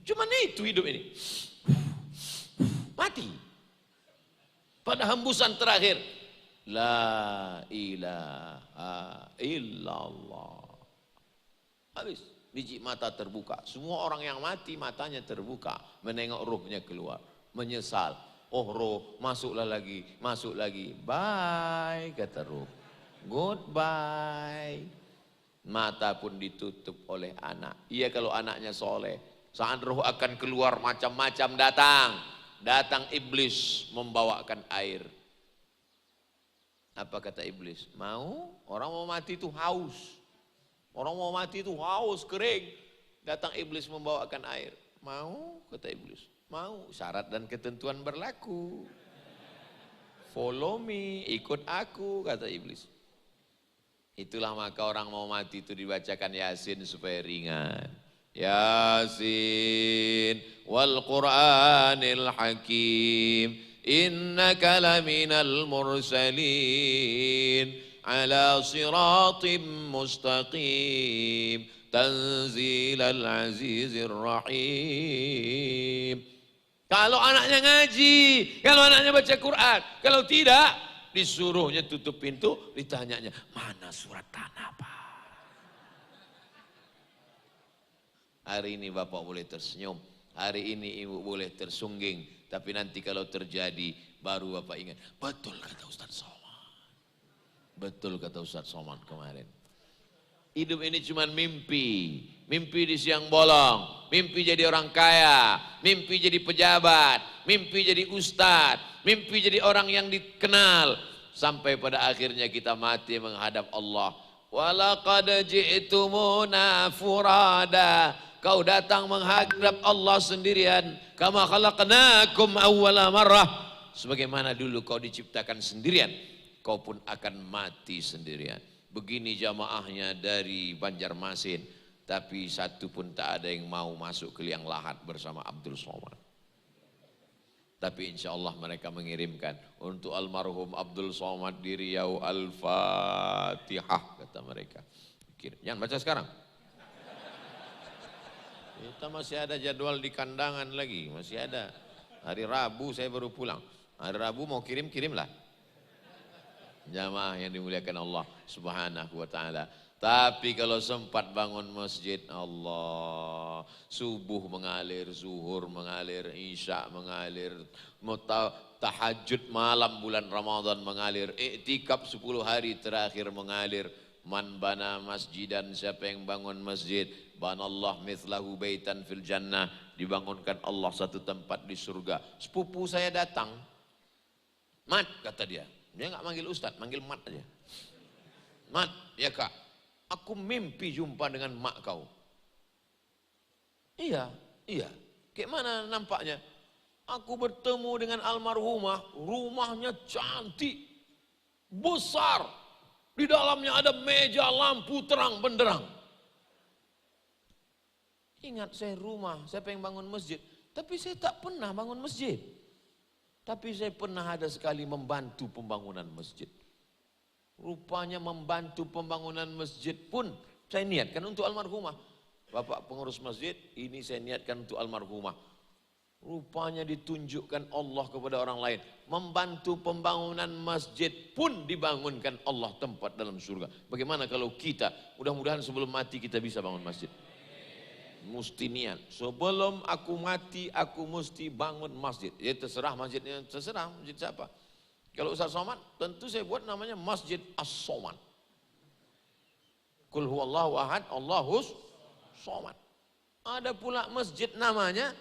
Speaker 1: Cuma itu hidup ini. Mati. Pada hembusan terakhir, la ilaha illallah. Habis, biji mata terbuka. Semua orang yang mati matanya terbuka, menengok ruhnya keluar, menyesal. Oh roh, masuk lagi. Bye, kata roh. Goodbye. Mata pun ditutup oleh anak. Iya kalau anaknya soleh. Saat roh akan keluar macam-macam datang iblis membawakan air. Apa kata iblis? Mau? Orang mau mati itu haus. Orang mau mati itu haus, kering. Datang iblis membawakan air. Mau? Kata iblis. Mau. Syarat dan ketentuan berlaku. Follow me, ikut aku, kata iblis. Itulah maka orang mau mati itu dibacakan Yasin supaya ringan. Yasin wal Qur'anil Hakim innaka laminal mursalin ala siratim mustaqim tanzilal azizir rahim. Kalau anaknya ngaji, kalau anaknya baca Quran, kalau tidak disuruhnya tutup pintu, ditanyanya mana surat tanah Pak? Hari ini Bapak boleh tersenyum, hari ini Ibu boleh tersungging, tapi nanti kalau terjadi baru Bapak ingat, betul kata Ustaz Somad. Betul kata Ustaz Somad kemarin. Hidup ini cuma mimpi, mimpi di siang bolong, mimpi jadi orang kaya, mimpi jadi pejabat, mimpi jadi ustadz, mimpi jadi orang yang dikenal. Sampai pada akhirnya kita mati menghadap Allah. Walaqad ji'tumuna furada. Kau datang menghadap Allah sendirian. Kama khalaqnakum awwala marrah. Sebagaimana dulu kau diciptakan sendirian, kau pun akan mati sendirian. Begini jamaahnya dari Banjarmasin, tapi satu pun tak ada yang mau masuk ke liang lahat bersama Abdul Somad. Tapi insya Allah mereka mengirimkan untuk almarhum Abdul Somad di Riau Al-Fatihah kata mereka. Jangan baca sekarang. Kita masih ada jadwal di kandangan lagi, masih ada. Hari Rabu saya baru pulang. Hari Rabu mau kirimlah. Jamaah yang dimuliakan Allah Subhanahu wa ta'ala. Tapi kalau sempat bangun masjid, Allah, subuh mengalir, zuhur mengalir, isya mengalir, tahajud malam bulan Ramadan mengalir, iktikaf 10 hari terakhir mengalir. Man bana masjidan, siapa yang bangun masjid, banallah mithlahu baitan fil jannah, dibangunkan Allah satu tempat di surga. Sepupu saya datang, Mat kata dia. Dia nggak manggil Ustadz, manggil Mat aja. Mat, ya Kak, aku mimpi jumpa dengan mak kau. Iya. Kayak mana nampaknya? Aku bertemu dengan almarhumah, rumahnya cantik, besar. Di dalamnya ada meja, lampu terang benderang. Ingat saya rumah, saya pengen bangun masjid. Tapi saya tak pernah bangun masjid. Tapi saya pernah ada sekali membantu pembangunan masjid. Rupanya membantu pembangunan masjid pun saya niatkan untuk almarhumah. Bapak pengurus masjid, ini saya niatkan untuk almarhumah. Rupanya ditunjukkan Allah kepada orang lain. Membantu pembangunan masjid pun dibangunkan Allah tempat dalam surga. Bagaimana kalau kita, mudah-mudahan sebelum mati kita bisa bangun masjid. Mesti niat, sebelum aku mati aku mesti bangun masjid. Ya terserah masjidnya, terserah masjid siapa. Kalau Ustaz Somad, tentu saya buat namanya Masjid As-Somad. Qul huwallahu ahad, Allahus Somad. Ada pula masjid namanya,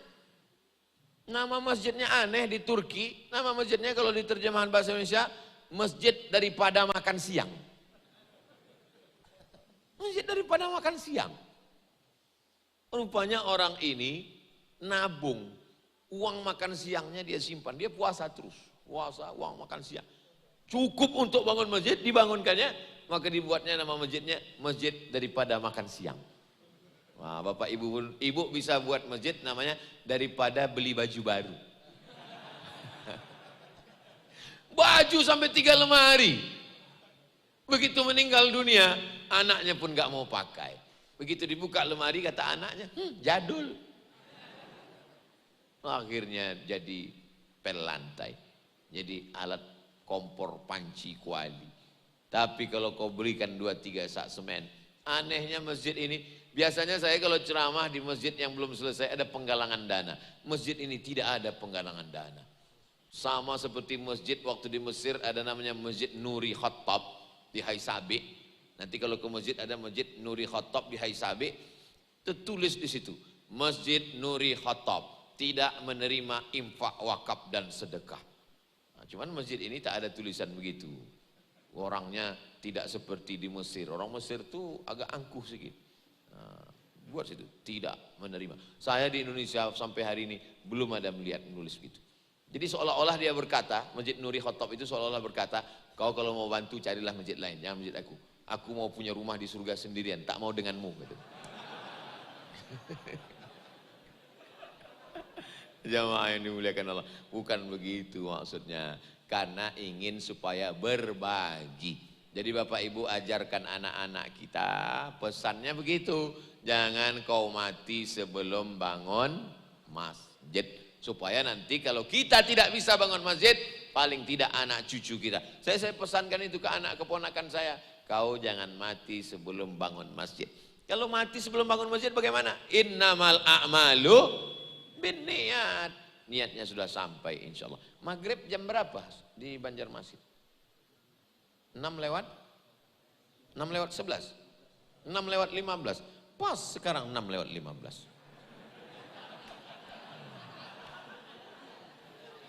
Speaker 1: nama masjidnya aneh di Turki. Nama masjidnya kalau diterjemahan bahasa Indonesia, masjid daripada makan siang. Masjid daripada makan siang. Rupanya orang ini nabung, uang makan siangnya dia simpan, dia puasa terus, puasa, uang makan siang. Cukup untuk bangun masjid, dibangunkannya, maka dibuatnya nama masjidnya Masjid Daripada Makan Siang. Wah, Bapak Ibu bisa buat masjid namanya Daripada Beli Baju Baru. Baju sampai 3 lemari. Begitu meninggal dunia, anaknya pun gak mau pakai. Begitu dibuka lemari kata anaknya, jadul. Akhirnya jadi pel lantai. Jadi alat kompor panci kuali. Tapi kalau kau berikan 2-3 sak semen, anehnya masjid ini, biasanya saya kalau ceramah di masjid yang belum selesai ada penggalangan dana. Masjid ini tidak ada penggalangan dana. Sama seperti masjid waktu di Mesir ada namanya Masjid Nuri Khattab di Haisabi. Nanti kalau ke masjid ada Masjid Nuri Khattab di Haisabi, tertulis di situ, Masjid Nuri Khattab tidak menerima infak, wakaf dan sedekah. Nah, cuman masjid ini tak ada tulisan begitu. Orangnya tidak seperti di Mesir. Orang Mesir tuh agak angkuh sedikit. Nah, buat situ tidak menerima. Saya di Indonesia sampai hari ini belum ada melihat menulis begitu. Jadi seolah-olah dia berkata, Masjid Nuri Khattab itu seolah-olah berkata, kau kalau mau bantu carilah masjid lain, jangan masjid aku. Aku mau punya rumah di surga sendirian, tak mau denganmu gitu. Jamaah yang dimuliakan Allah, bukan begitu maksudnya. Karena ingin supaya berbagi. Jadi Bapak Ibu ajarkan anak-anak kita, pesannya begitu. Jangan kau mati sebelum bangun masjid. Supaya nanti kalau kita tidak bisa bangun masjid, paling tidak anak cucu kita. Saya pesankan itu ke anak keponakan saya. Kau jangan mati sebelum bangun masjid. Kalau mati sebelum bangun masjid bagaimana? Innamal a'malu binniat. Niatnya sudah sampai insya Allah. Maghrib jam berapa di Banjarmasin? 6 lewat 11. 6 lewat 15. Pas sekarang 6 lewat 15.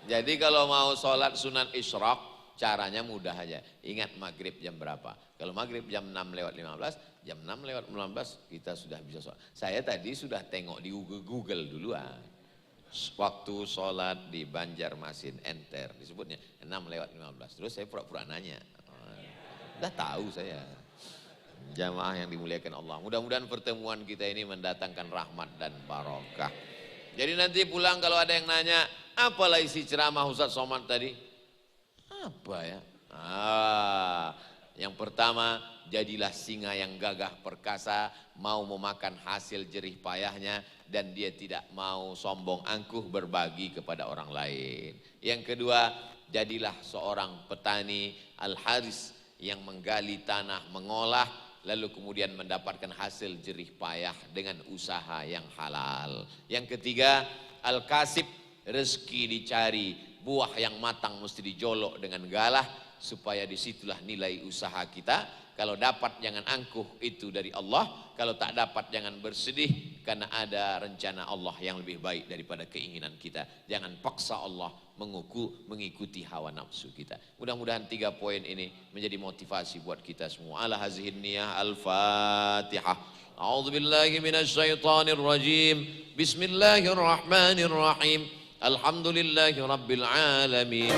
Speaker 1: Jadi kalau mau sholat sunat isyraq, caranya mudah aja. Ingat maghrib jam berapa. Kalau maghrib jam 6 lewat 15, jam 6 lewat 15 kita sudah bisa sholat. Saya tadi sudah tengok di Google duluan. Waktu sholat di Banjarmasin, enter disebutnya 6 lewat 15. Terus saya pura-pura nanya. Udah tahu saya. Jamaah yang dimuliakan Allah. Mudah-mudahan pertemuan kita ini mendatangkan rahmat dan barokah. Jadi nanti pulang kalau ada yang nanya, apalah isi ceramah Ustaz Somad tadi? Apa ya? Yang pertama, jadilah singa yang gagah perkasa, mau memakan hasil jerih payahnya, dan dia tidak mau sombong angkuh berbagi kepada orang lain. Yang kedua, jadilah seorang petani al-haris yang menggali tanah, mengolah, lalu kemudian mendapatkan hasil jerih payah dengan usaha yang halal. Yang ketiga, al-kasib, rezeki dicari, buah yang matang mesti dijolok dengan galah, supaya disitulah nilai usaha kita. Kalau dapat jangan angkuh, itu dari Allah. Kalau tak dapat jangan bersedih, karena ada rencana Allah yang lebih baik daripada keinginan kita. Jangan paksa Allah mengikuti hawa nafsu kita. Mudah-mudahan 3 poin ini menjadi motivasi buat kita semua. Ala hazihin niyah, al-Fatihah. A'udzubillahi minasyaitonir rajim. Bismillahirrahmanirrahim. Alhamdulillahi rabbil alamin.